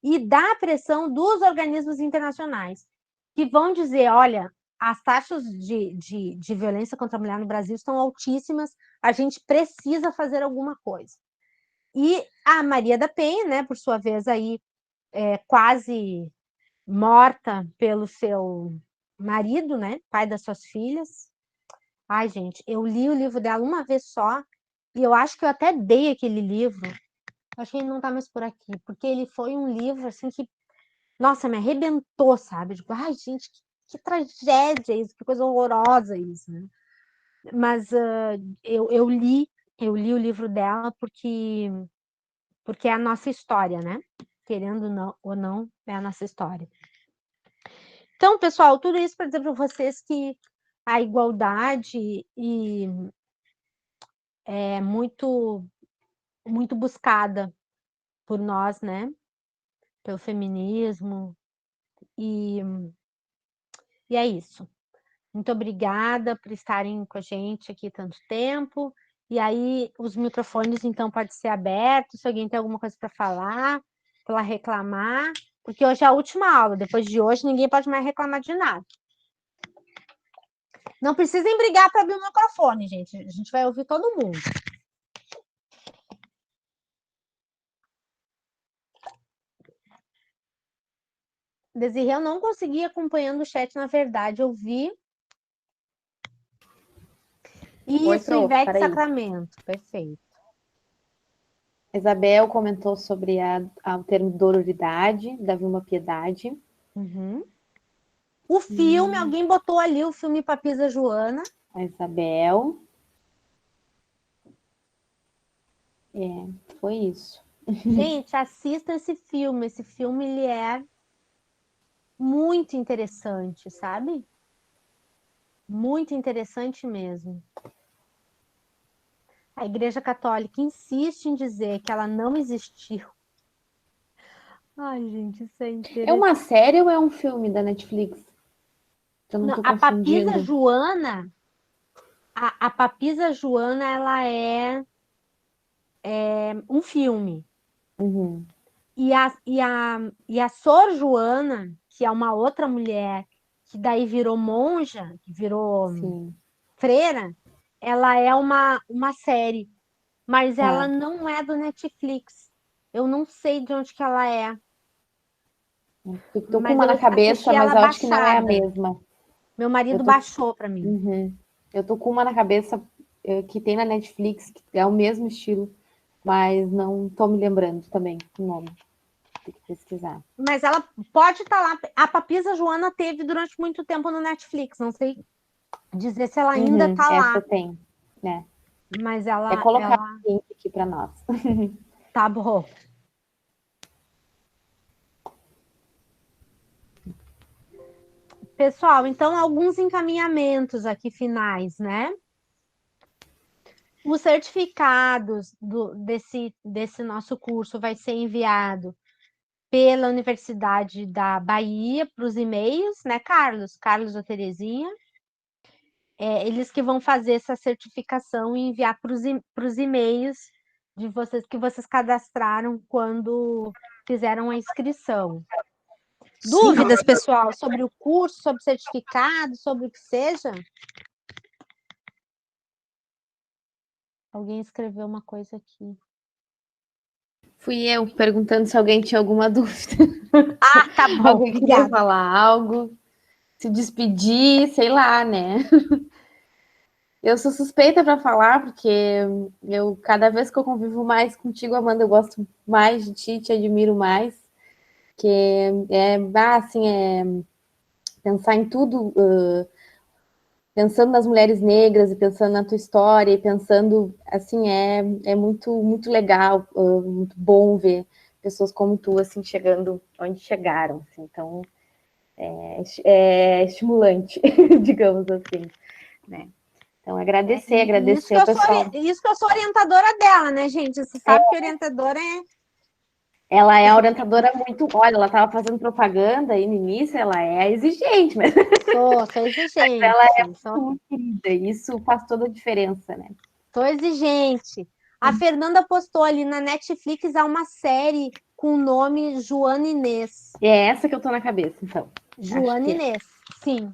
e da pressão dos organismos internacionais, que vão dizer, olha, as taxas de violência contra a mulher no Brasil estão altíssimas, a gente precisa fazer alguma coisa. E a Maria da Penha, né, por sua vez, aí, quase morta pelo seu marido, né, pai das suas filhas. Ai, gente, eu li o livro dela uma vez só, e eu acho que eu até dei aquele livro. Acho que ele não está mais por aqui, porque ele foi um livro, assim, que, nossa, me arrebentou, sabe? Tipo, ai, gente, que tragédia isso, que coisa horrorosa isso, né? Mas eu li o livro dela porque é a nossa história, né? Querendo ou não, é a nossa história. Então, pessoal, tudo isso para dizer para vocês que a igualdade é muito, muito buscada por nós, né? Pelo feminismo. E é isso. Muito obrigada por estarem com a gente aqui tanto tempo. E aí, os microfones, então, podem ser abertos, se alguém tem alguma coisa para falar, para reclamar, porque hoje é a última aula. Depois de hoje, ninguém pode mais reclamar de nada. Não precisem brigar para abrir o microfone, gente. A gente vai ouvir todo mundo. Desirê, eu não consegui acompanhando o chat, na verdade. Eu vi. Isso, Ivete Sacramento. Perfeito. Isabel comentou sobre o termo dororidade, da Vilma Piedade. Uhum. O filme, alguém botou ali o filme Papisa Joana. A Isabel. Foi isso. Gente, assista esse filme. Esse filme, ele é muito interessante, sabe? Muito interessante mesmo. A Igreja Católica insiste em dizer que ela não existiu. Ai, gente, isso é interessante. É uma série ou é um filme da Netflix? Eu não tô a Papisa confundindo. Joana, a Papisa Joana, ela é um filme. Uhum. E a Sor Joana, que é uma outra mulher, que daí virou monja, que virou Sim. freira, ela é uma série, mas Tá. ela não é do Netflix. Eu não sei de onde que ela é. Eu tô com Mas uma eu na cabeça, assisti mas ela eu acho que não é a baixada. mesma. Meu marido Eu tô... baixou para mim. Uhum. Eu tô com uma na cabeça que tem na Netflix, que é o mesmo estilo, mas não tô me lembrando também o nome. Tem que pesquisar. Mas ela pode estar lá. A Papisa Joana teve durante muito tempo no Netflix. Não sei dizer se ela ainda Uhum. está Essa lá. tem, né? Mas É ela colocar o link aqui para nós. tá bom. Pessoal, então alguns encaminhamentos aqui finais, né? Os certificados desse nosso curso vai ser enviado pela Universidade da Bahia para os e-mails, né, Carlos? Carlos ou Terezinha? Eles que vão fazer essa certificação e enviar para os e-mails de vocês que vocês cadastraram quando fizeram a inscrição. Dúvidas, pessoal, sobre o curso, sobre o certificado, sobre o que seja? Alguém escreveu uma coisa aqui. Fui eu perguntando se alguém tinha alguma dúvida. Ah, tá bom, Alguém queria obrigada. falar algo, se despedir, sei lá, né? Eu sou suspeita para falar, porque eu, cada vez que eu convivo mais contigo, Amanda, eu gosto mais de ti, te admiro mais, que assim, pensar em tudo, pensando nas mulheres negras e pensando na tua história e pensando, assim, é muito, muito legal, muito bom ver pessoas como tu, assim, chegando onde chegaram, assim, então é estimulante, digamos assim, né? Então, agradecer o pessoal. Isso que eu sou orientadora dela, né, gente? Você sabe que orientadora é. Ela é a orientadora muito. Olha, ela estava fazendo propaganda aí no início, ela é exigente, mas Sou exigente. ela é muito querida, e isso faz toda a diferença, né? Sou exigente. A Fernanda postou ali na Netflix há uma série com o nome Joana Inês. É essa que eu tô na cabeça, então. Joana Inês, sim.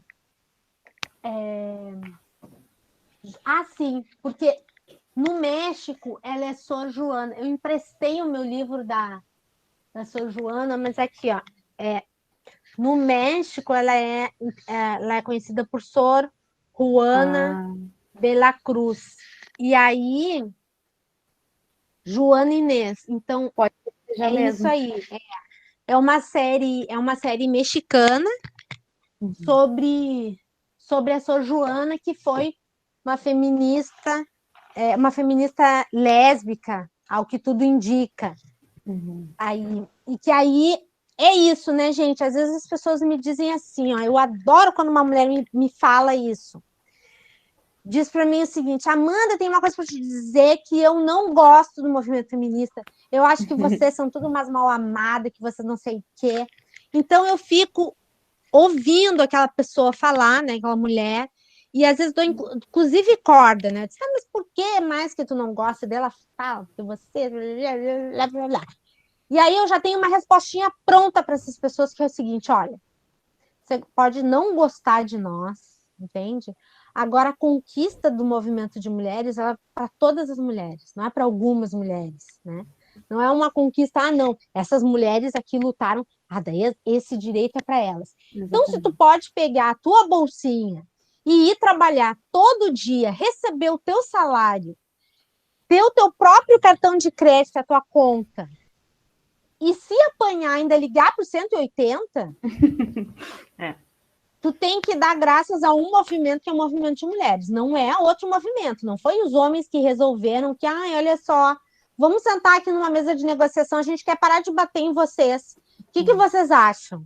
Sim, porque no México ela é Sor Joana. Eu emprestei o meu livro da Sor Joana, mas aqui, ó. No México ela é conhecida por Sor Juana de la Cruz. E aí, Joana Inês. Então, Pode ser já é isso mesmo. aí. É uma série mexicana sobre a Sor Joana, que foi uma feminista lésbica, ao que tudo indica. E que aí é isso, né, gente? Às vezes as pessoas me dizem assim, ó, eu adoro quando uma mulher me fala isso. diz para mim o seguinte: Amanda, tem uma coisa para te dizer que eu não gosto do movimento feminista. Eu acho que vocês são tudo umas mal amadas, que você não sei o quê. Então eu fico ouvindo aquela pessoa falar, né, aquela mulher, e às vezes dou inclusive corda, né? Diz, mas por que mais que tu não gosta dela? Fala que você blá, blá, blá. E aí eu já tenho uma respostinha pronta para essas pessoas, que é o seguinte: olha, você pode não gostar de nós, entende? Agora, a conquista do movimento de mulheres, ela é para todas as mulheres, não é para algumas mulheres, né? Não é uma conquista, não, essas mulheres aqui lutaram, daí esse direito é para elas. Então, se tu pode pegar a tua bolsinha e ir trabalhar todo dia, receber o teu salário, ter o teu próprio cartão de crédito, a tua conta, e se apanhar ainda ligar para o 180, tu tem que dar graças a um movimento que é o movimento de mulheres, não é outro movimento, não foi os homens que resolveram que, olha só, vamos sentar aqui numa mesa de negociação, a gente quer parar de bater em vocês, o que vocês acham?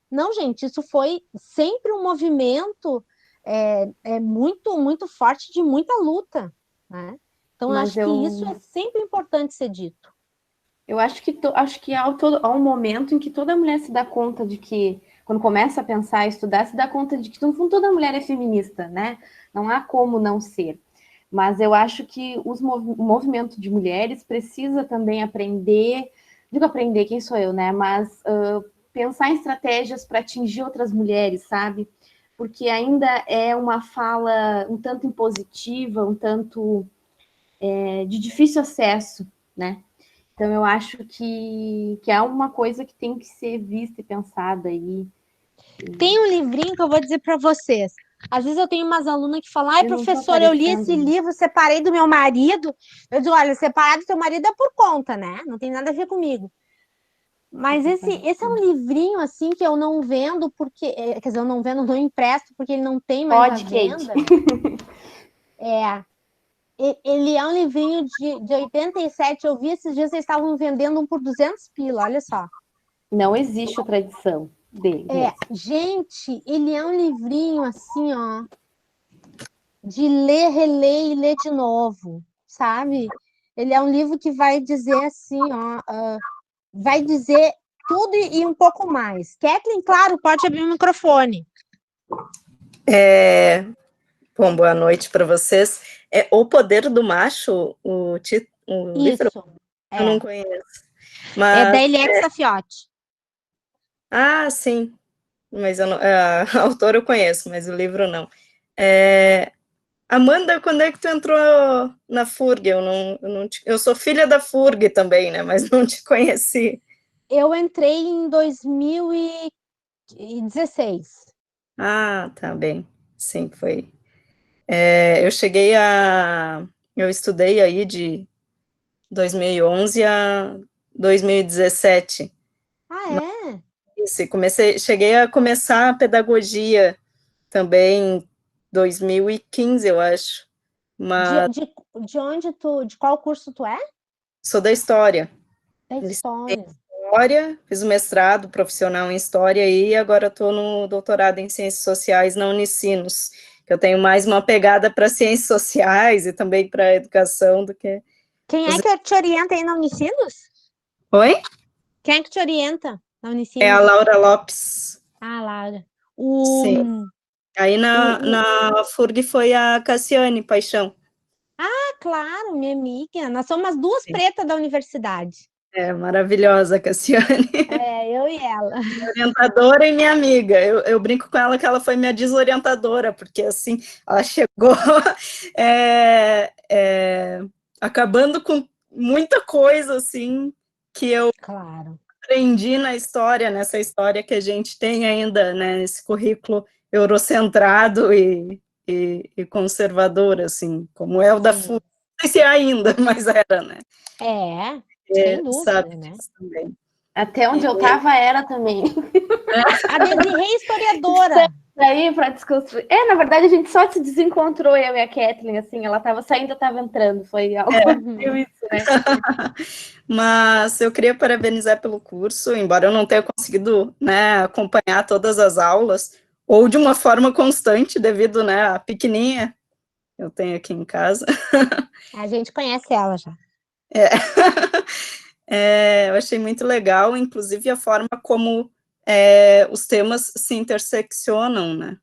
Não, gente, isso foi sempre um movimento muito, muito forte, de muita luta, né? Então, eu acho que isso é sempre importante ser dito. Eu acho que há um momento em que toda mulher se dá conta de que, quando começa a pensar, estudar, se dá conta de que toda mulher é feminista, né? Não há como não ser. Mas eu acho que o movimento de mulheres precisa também aprender, quem sou eu, né? Mas pensar em estratégias para atingir outras mulheres, sabe? Porque ainda é uma fala um tanto impositiva, um tanto de difícil acesso, né? Então, eu acho que é uma coisa que tem que ser vista e pensada aí. Tem um livrinho que eu vou dizer para vocês. Às vezes eu tenho umas alunas que falam: professora, eu li esse livro, separei do meu marido. Eu digo: olha, separar do teu marido é por conta, né? Não tem nada a ver comigo. Mas esse é um livrinho, assim, que eu não vendo porque... Quer dizer, eu não vendo, não empresto, porque ele não tem mais à venda. Ele é um livrinho de 87. Eu vi esses dias, eles estavam vendendo um por 200 pila, olha só. Não existe outra edição dele. Gente, ele é um livrinho assim, ó, de ler, reler e ler de novo, sabe? Ele é um livro que vai dizer assim, ó, vai dizer tudo e um pouco mais. Kathleen, claro, pode abrir o microfone. Bom, boa noite para vocês. É O Poder do Macho, o livro? Eu não conheço. Mas... é da Eliette Safiotti. Ah, sim. Mas eu não, a autora eu conheço, mas o livro não. Amanda, quando é que tu entrou na FURG? Eu sou filha da FURG também, né? Mas não te conheci. Eu entrei em 2016. Ah, tá bem. Sim, foi. Eu estudei aí de 2011 a 2017. É? Cheguei a começar a pedagogia também em 2015, eu acho. Mas De onde de qual curso tu é? sou da História. Da História. Fiz o mestrado profissional em História e agora estou no doutorado em Ciências Sociais na Unicinos, que eu tenho mais uma pegada para Ciências Sociais e também para Educação do que... Quem é que te orienta aí na Unicinos? Oi? Quem é que te orienta na Unicinos? É a Laura Lopes. Ah, Laura. Sim. Aí na FURG foi a Cassiane Paixão. Ah, claro, minha amiga. Nós somos as duas pretas da universidade. Maravilhosa, Cassiane. Eu e ela. Minha orientadora e minha amiga. Eu brinco com ela que ela foi minha desorientadora, porque assim, ela chegou acabando com muita coisa assim que eu aprendi na história, nessa história que a gente tem ainda, né, nesse currículo eurocentrado e conservador, assim, como é o da FURG. Não sei se é ainda, mas era, né? Sem dúvida, né? Também. Até onde eu estava era também. A Desirê é historiadora. Daí para desconstruir. Na verdade, a gente só se desencontrou, eu e a Kathleen, assim, ela estava saindo, eu estava entrando. Foi algo isso, né? Mas eu queria parabenizar pelo curso, embora eu não tenha conseguido, né, acompanhar todas as aulas, ou de uma forma constante, devido, né, à pequenininha eu tenho aqui em casa. A gente conhece ela já. Eu achei muito legal, inclusive a forma como os temas se interseccionam, né?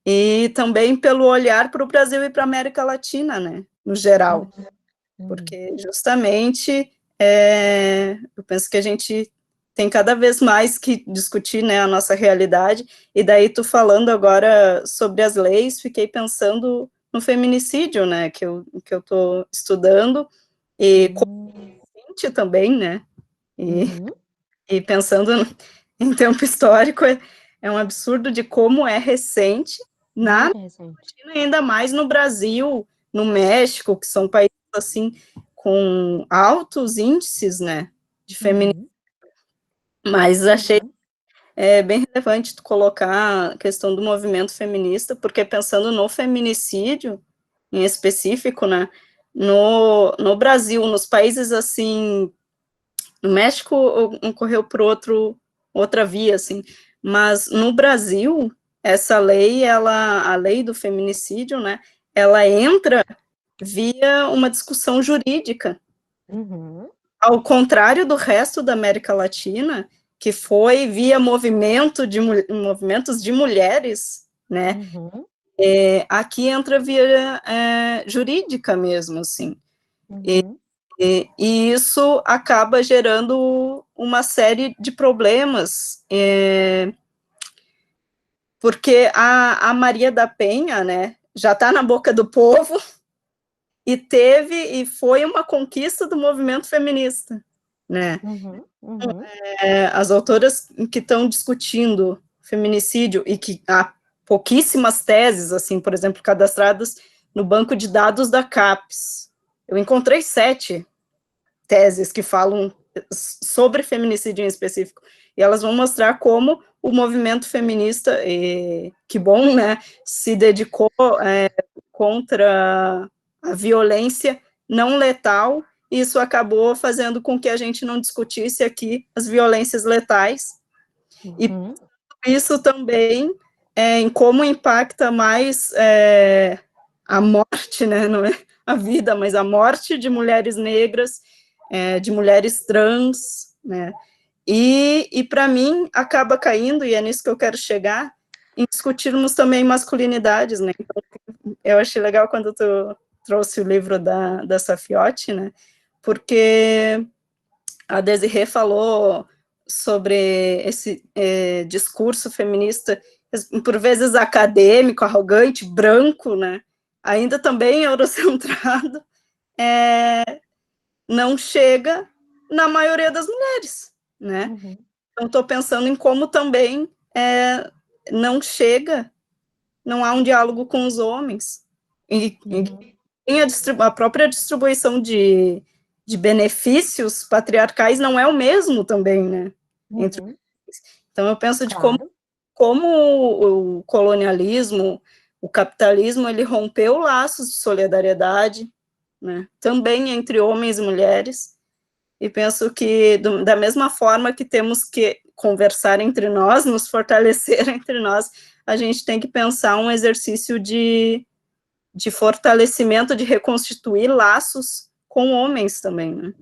E também pelo olhar para o Brasil e para a América Latina, né? No geral. Porque justamente eu penso que a gente tem cada vez mais que discutir, né, a nossa realidade, e daí tu falando agora sobre as leis, fiquei pensando no feminicídio, né, que eu estou estudando, e consciente também, né, e pensando em tempo histórico, é um absurdo de como é recente, na Argentina, ainda mais no Brasil, no México, que são países, assim, com altos índices, né, de feminicídio. Mas achei bem relevante tu colocar a questão do movimento feminista, porque pensando no feminicídio, em específico, né, no Brasil, nos países, assim, no México ocorreu por outra via, assim, mas no Brasil, essa lei, a lei do feminicídio, né, ela entra via uma discussão jurídica. Ao contrário do resto da América Latina, que foi via movimentos de mulheres, né, aqui entra via jurídica mesmo, assim. E isso acaba gerando uma série de problemas, porque a Maria da Penha, né, já está na boca do povo, e foi uma conquista do movimento feminista, né. As autoras que estão discutindo feminicídio, e que há pouquíssimas teses, assim, por exemplo, cadastradas no banco de dados da CAPES. Eu encontrei 7 teses que falam sobre feminicídio em específico, e elas vão mostrar como o movimento feminista, que bom, né, se dedicou contra a violência não letal, e isso acabou fazendo com que a gente não discutisse aqui as violências letais, e isso também em como impacta mais a morte, né, não é a vida, mas a morte de mulheres negras, de mulheres trans, né, e para mim acaba caindo, e é nisso que eu quero chegar, em discutirmos também masculinidades, né, então, eu achei legal quando tu trouxe o livro da Safiotti, né, porque a Desirê falou sobre esse discurso feminista, por vezes acadêmico, arrogante, branco, né, ainda também eurocentrado, não chega na maioria das mulheres, né? Então, estou pensando em como também não chega, não há um diálogo com os homens, e a própria distribuição de benefícios patriarcais não é o mesmo também, né? Então, eu penso de como o colonialismo, o capitalismo, ele rompeu laços de solidariedade, né, também entre homens e mulheres, e penso que da mesma forma que temos que conversar entre nós, nos fortalecer entre nós, a gente tem que pensar um exercício de fortalecimento, de reconstituir laços com homens também, né,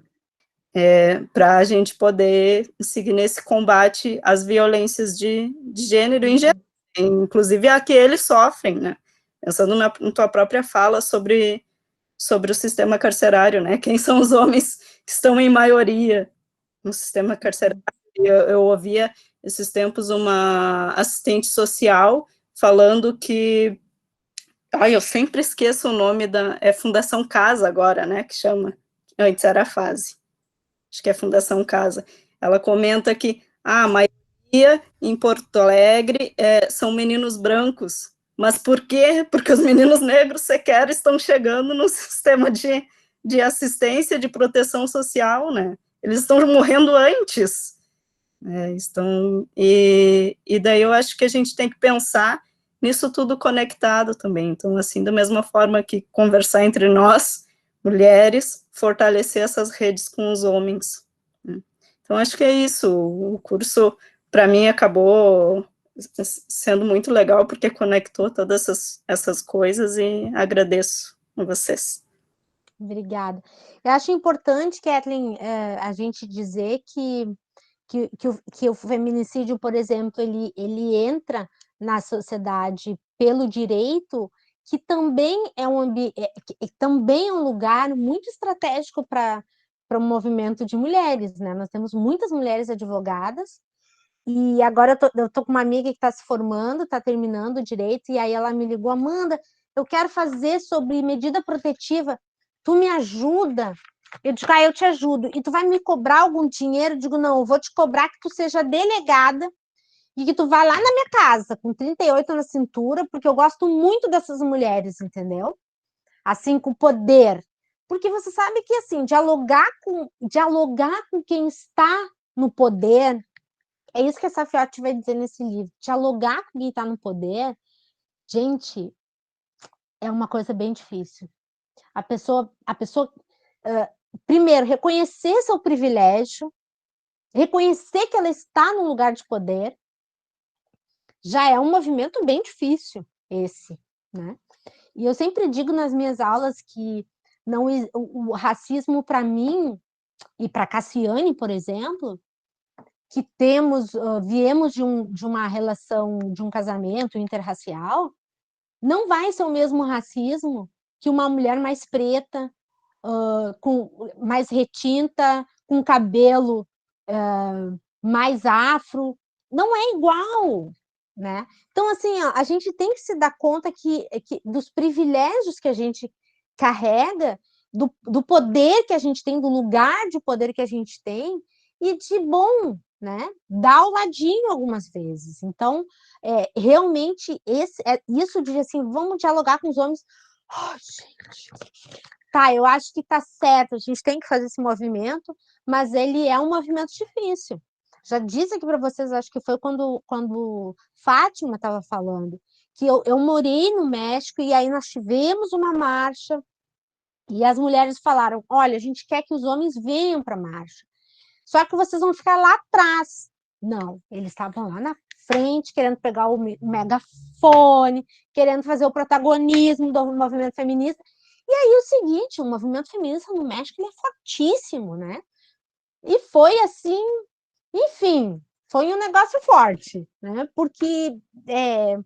para a gente poder seguir nesse combate às violências de gênero em geral, inclusive a que eles sofrem, né, pensando na tua própria fala sobre o sistema carcerário, né, quem são os homens que estão em maioria no sistema carcerário. Eu ouvia esses tempos uma assistente social falando que, eu sempre esqueço o nome Fundação Casa agora, né, que chama, antes era a Fase, acho que é Fundação Casa, ela comenta que a maioria em Porto Alegre são meninos brancos, mas por quê? Porque os meninos negros sequer estão chegando no sistema de assistência, de proteção social, né? Eles estão morrendo antes. E daí eu acho que a gente tem que pensar nisso tudo conectado também. Então, assim, da mesma forma que conversar entre nós, mulheres, fortalecer essas redes com os homens. Então, acho que é isso. O curso, para mim, acabou sendo muito legal, porque conectou todas essas coisas, e agradeço a vocês. Obrigada. Eu acho importante, Kathleen, a gente dizer que o feminicídio, por exemplo, ele entra na sociedade pelo direito, que também é também é um lugar muito estratégico para o movimento de mulheres, né? Nós temos muitas mulheres advogadas, e agora eu tô com uma amiga que está se formando, está terminando o direito, e aí ela me ligou: Amanda, eu quero fazer sobre medida protetiva, tu me ajuda? Eu digo: eu te ajudo. E tu vai me cobrar algum dinheiro? Eu digo: não, eu vou te cobrar que tu seja delegada e que tu vá lá na minha casa, com 38 na cintura, porque eu gosto muito dessas mulheres, entendeu? Assim, com poder. Porque você sabe que, assim, dialogar com quem está no poder, é isso que essa Fiote vai dizer nesse livro. Dialogar com quem está no poder, gente, é uma coisa bem difícil. A pessoa primeiro, reconhecer seu privilégio, reconhecer que ela está num lugar de poder, já é um movimento bem difícil, esse, né? E eu sempre digo nas minhas aulas que não, o racismo, para mim, e para Cassiane, por exemplo, que viemos de uma relação, de um casamento interracial, não vai ser o mesmo racismo que uma mulher mais preta, mais retinta, com cabelo mais afro, não é igual, né? Então, assim, a gente tem que se dar conta que dos privilégios que a gente carrega, do poder que a gente tem, do lugar de poder que a gente tem, e de bom, né? Dá o ladinho algumas vezes. Então, realmente, isso de assim, vamos dialogar com os homens. Oh, gente, tá, eu acho que tá certo, a gente tem que fazer esse movimento, mas ele é um movimento difícil. Já disse aqui para vocês, acho que foi quando Fátima estava falando, que eu morei no México, e aí nós tivemos uma marcha, e as mulheres falaram: olha, a gente quer que os homens venham para a marcha, só que vocês vão ficar lá atrás. Não, eles estavam lá na frente, querendo pegar o megafone, querendo fazer o protagonismo do movimento feminista. E aí o seguinte, o movimento feminista no México ele é fortíssimo, né? E foi assim, enfim, foi um negócio forte, né? Porque é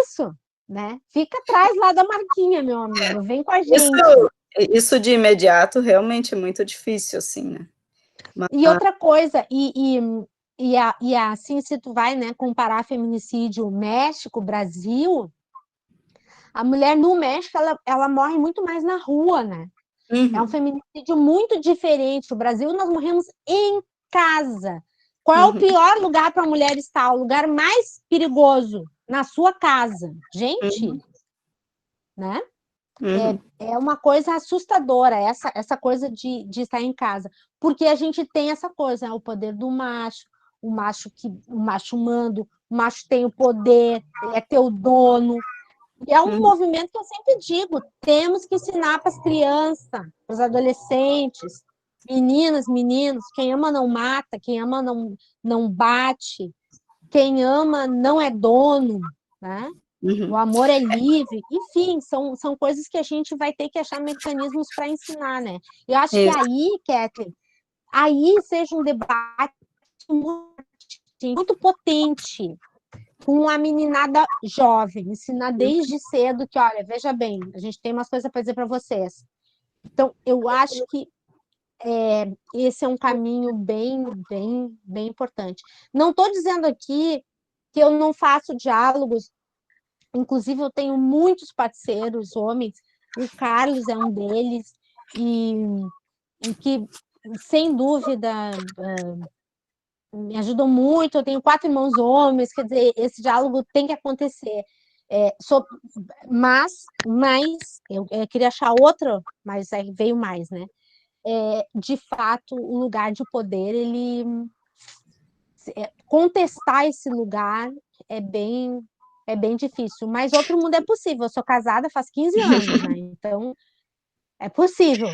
isso, né? Fica atrás lá da marquinha, meu amigo, vem com a gente. Isso de imediato realmente é muito difícil, assim, né? Mas... E outra coisa, assim, se tu vai, né, comparar feminicídio México, Brasil, a mulher no México, ela morre muito mais na rua, né? É um feminicídio muito diferente. No Brasil, nós morremos em casa. Qual é o pior lugar para a mulher estar? O lugar mais perigoso? Na sua casa. Gente, né? É uma coisa assustadora, essa coisa de estar em casa. Porque a gente tem essa coisa, né? O poder do macho, o macho mando, o macho tem o poder, ele é teu dono. E é um movimento que eu sempre digo, temos que ensinar para as crianças, para os adolescentes, meninas, meninos, quem ama não mata, quem ama não bate, quem ama não é dono, né? O amor é livre, enfim, são coisas que a gente vai ter que achar mecanismos para ensinar, né? Eu acho que aí, Kathleen, aí seja um debate muito potente, com a meninada jovem, ensinar desde cedo que, olha, veja bem, a gente tem umas coisas para dizer para vocês. Então, eu acho que esse é um caminho bem, bem, bem importante. Não estou dizendo aqui que eu não faço diálogos, inclusive eu tenho muitos parceiros homens, o Carlos é um deles, e que, sem dúvida, me ajudam muito. Eu tenho 4 irmãos homens, quer dizer, esse diálogo tem que acontecer. Mas eu queria achar outro, mas aí veio mais, né? De fato, o lugar de poder, contestar esse lugar é bem difícil, mas outro mundo é possível. Eu sou casada faz 15 anos, né? Então, é possível.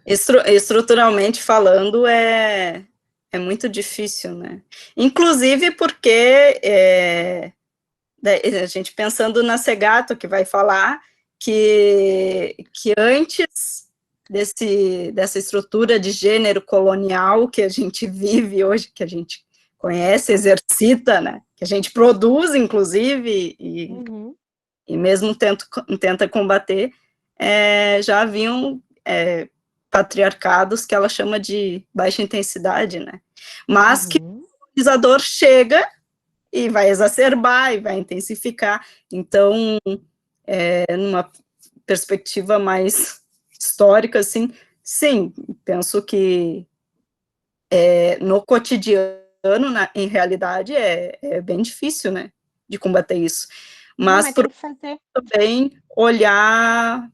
Estruturalmente falando, É muito difícil, né? Inclusive porque a gente pensando na Segato, que vai falar que antes dessa estrutura de gênero colonial que a gente vive hoje, que a gente conhece, exercita, né? Que a gente produz, inclusive, e mesmo tenta combater, já haviam patriarcados que ela chama de baixa intensidade, né? Mas que o colonizador chega e vai exacerbar, e vai intensificar. Então, numa perspectiva mais histórica, assim, sim, penso que no cotidiano, em realidade, é bem difícil, né, de combater isso. Mas por também olhar,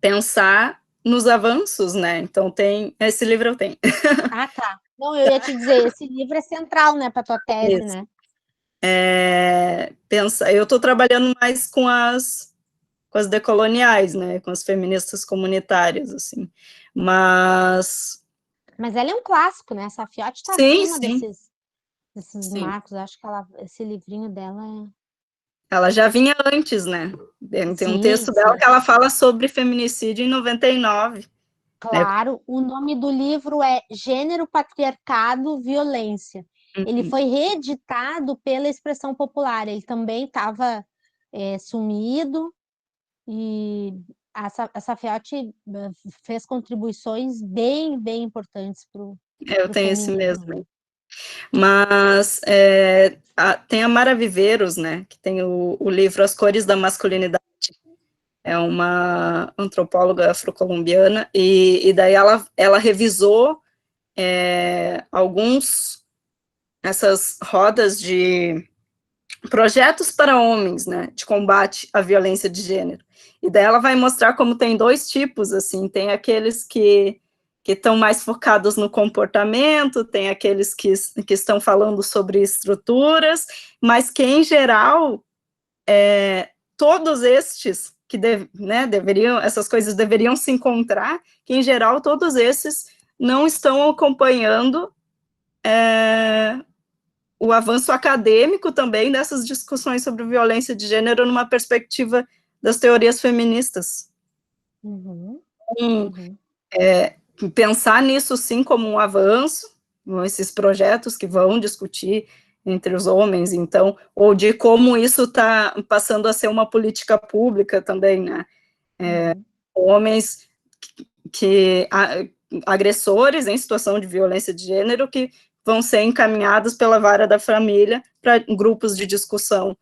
pensar nos avanços, né? Então esse livro eu tenho. Ah, tá. Não, eu ia te dizer, esse livro é central, né, para tua tese, Isso. né? Eu estou trabalhando mais com as decoloniais, né, com as feministas comunitárias, assim, mas ela é um clássico, né? Essa Fiote está sim, acima sim, desses sim. marcos. Acho que esse livrinho dela Ela já vinha antes, né? Tem um texto dela que ela fala sobre feminicídio em 99. Claro, né? O nome do livro é Gênero, Patriarcado, Violência. Ele foi reeditado pela Expressão Popular. Ele também estava sumido e a Safiotti fez contribuições bem importantes para o Eu tenho esse feminismo. mesmo. Mas tem a Mara Viveiros, né, que tem o livro As Cores da Masculinidade. É uma antropóloga afrocolombiana, e daí ela revisou essas rodas de projetos para homens, né, de combate à violência de gênero. E daí ela vai mostrar como tem dois tipos, assim, tem aqueles que estão mais focados no comportamento, tem aqueles que estão falando sobre estruturas, mas que, em geral, todos estes que deveriam, essas coisas deveriam se encontrar, que, em geral, todos esses não estão acompanhando o avanço acadêmico também dessas discussões sobre violência de gênero numa perspectiva das teorias feministas. Pensar nisso, sim, como um avanço, esses projetos que vão discutir entre os homens, então, ou de como isso está passando a ser uma política pública também, né? Homens agressores em situação de violência de gênero que vão ser encaminhados pela vara da família para grupos de discussão,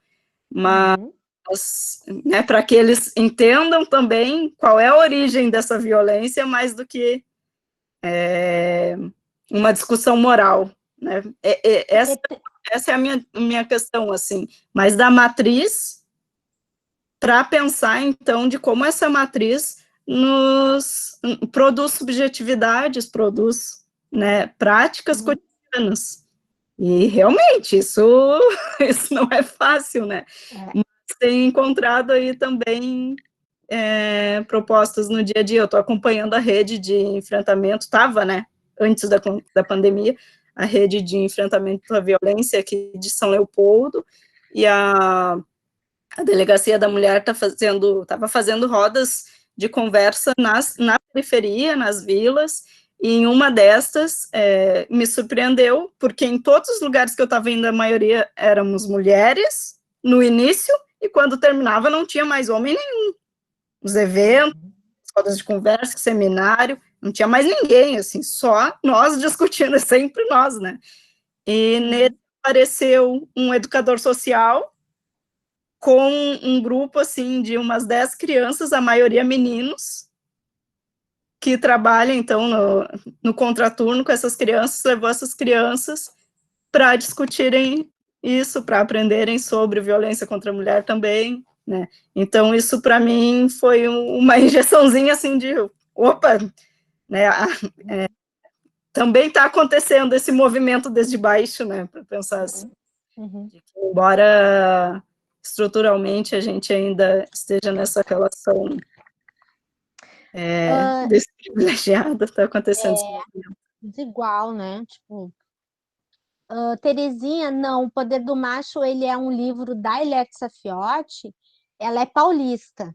mas para que eles entendam também qual é a origem dessa violência, mais do que uma discussão moral, né? Essa é a minha questão, assim, mas da matriz, para pensar, então, de como essa matriz nos produz subjetividades, produz, né, práticas cotidianas. E, realmente, isso não é fácil, né? Mas tem encontrado aí também propostas no dia a dia. Eu estou acompanhando a rede de enfrentamento, estava, né, antes da pandemia, a rede de enfrentamento à violência aqui de São Leopoldo, e a Delegacia da Mulher estava fazendo rodas de conversa na periferia, nas vilas, e em uma destas me surpreendeu, porque em todos os lugares que eu estava indo, a maioria éramos mulheres, no início, e quando terminava não tinha mais homem nenhum. Os eventos, rodas de conversa, seminário, não tinha mais ninguém, assim, só nós discutindo, sempre nós, né? E nele apareceu um educador social com um grupo, assim, de umas 10 crianças, a maioria meninos, que trabalham, então, no contraturno com essas crianças, levou essas crianças para discutirem isso, para aprenderem sobre violência contra a mulher também, né? Então, isso, para mim, foi uma injeçãozinha, assim, de, opa, né, também está acontecendo esse movimento desde baixo, né, para pensar assim, embora estruturalmente a gente ainda esteja nessa relação desprivilegiada, está acontecendo esse movimento. desigual, né? Tipo, Terezinha, não, O Poder do Macho, ele é um livro da Eliette Safiotti, ela é paulista,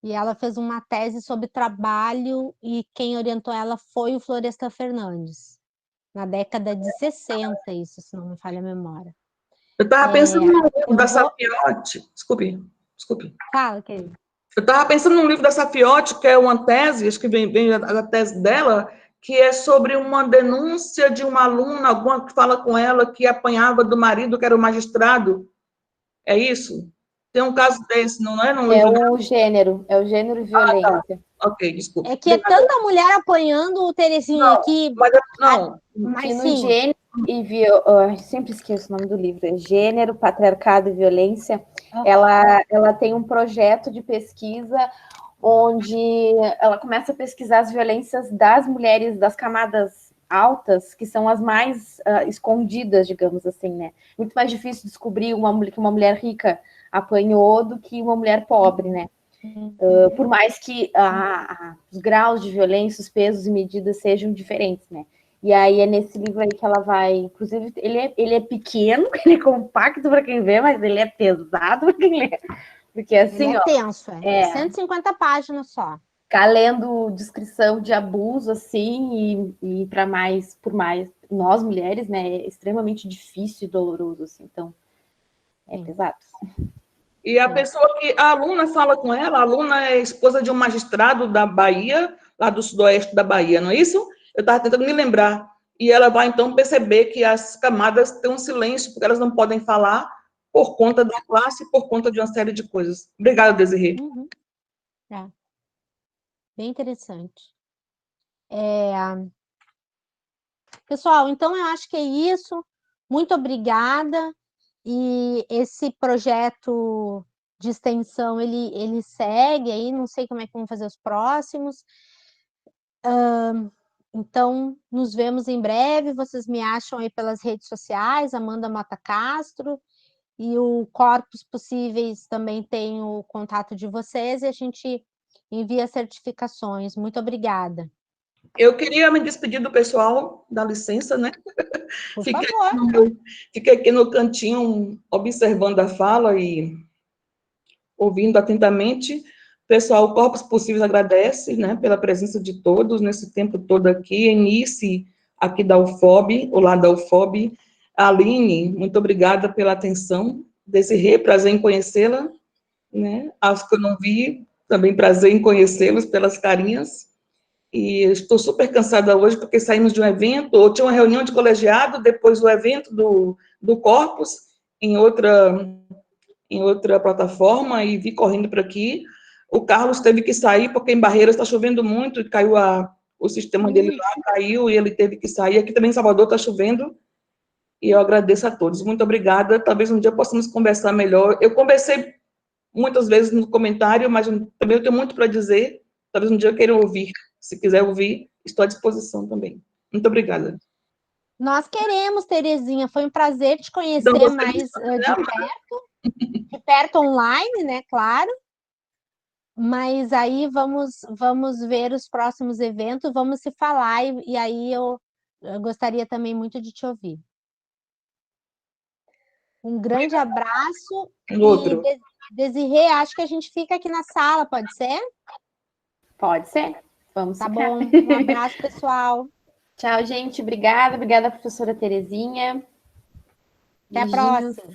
e ela fez uma tese sobre trabalho, e quem orientou ela foi o Florestan Fernandes, na década de 60, isso, se não me falha a memória. Eu estava pensando no livro da Safiotti, desculpe. Fala, querido. Eu estava pensando num livro da Safiotti, que é uma tese, acho que vem da tese dela, que é sobre uma denúncia de uma aluna, alguma que fala com ela, que apanhava do marido, que era o magistrado. É isso? Tem um caso desse, não é? É o gênero e violência. Tá. Ok, desculpa. É que é tanta mulher apoiando o Terezinha aqui. Mas no sim. Gênero e sempre esqueço o nome do livro. É Gênero, Patriarcado e Violência. Ela tem um projeto de pesquisa onde ela começa a pesquisar as violências das mulheres das camadas altas, que são as mais escondidas, digamos assim, né? Muito mais difícil descobrir que uma mulher rica apanhou do que uma mulher pobre, né? Por mais que os graus de violência, os pesos e medidas sejam diferentes, né? E aí é nesse livro aí que ela vai... Inclusive, ele é pequeno, ele é compacto para quem vê, mas ele é pesado para quem lê. Porque assim, ele é tenso, 150 páginas só. Ficar lendo descrição de abuso, assim, e por mais nós mulheres, né? É extremamente difícil e doloroso, assim, então é pesado. E a pessoa a aluna fala com ela, a aluna é esposa de um magistrado da Bahia, lá do sudoeste da Bahia, não é isso? Eu estava tentando me lembrar. E ela vai, então, perceber que as camadas têm um silêncio, porque elas não podem falar por conta da classe, por conta de uma série de coisas. Obrigada, Desirê. Bem interessante. Pessoal, então eu acho que é isso. Muito obrigada. E esse projeto de extensão, ele segue aí, não sei como é que vamos fazer os próximos. Então, nos vemos em breve. Vocês me acham aí pelas redes sociais, Amanda Mota Castro, e o Corpos Possíveis também tem o contato de vocês, e a gente envia certificações. Muito obrigada. Eu queria me despedir do pessoal, dá licença, né? Por favor. Fiquei aqui no cantinho, observando a fala e ouvindo atentamente. Pessoal, o Corpos Possíveis agradece, né, pela presença de todos nesse tempo todo aqui. Enice, aqui da UFOB, o lado da UFOB. Aline, muito obrigada pela atenção. Desirê, prazer em conhecê-la, né? Aos que eu não vi, também prazer em conhecê-los pelas carinhas. E estou super cansada hoje, porque saímos de um evento, ou tinha uma reunião de colegiado, depois do evento do Corpus, em outra plataforma, e vi correndo para aqui. O Carlos teve que sair, porque em Barreiras está chovendo muito, e caiu o sistema dele lá, caiu, e ele teve que sair. Aqui também em Salvador está chovendo, e eu agradeço a todos. Muito obrigada. Talvez um dia possamos conversar melhor. Eu conversei muitas vezes no comentário, mas também eu tenho muito para dizer. Talvez um dia eu queira ouvir. Se quiser ouvir, estou à disposição também. Muito obrigada. Nós queremos, Terezinha. Foi um prazer te conhecer mais de perto online, né? Claro. Mas aí vamos ver os próximos eventos, vamos se falar, e aí eu gostaria também muito de te ouvir. Um grande abraço. Outro. E Desirê, acho que a gente fica aqui na sala, pode ser? Pode ser. Vamos Tá ficar. bom. Um abraço, pessoal. Tchau, gente. Obrigada, professora Terezinha. Até a próxima.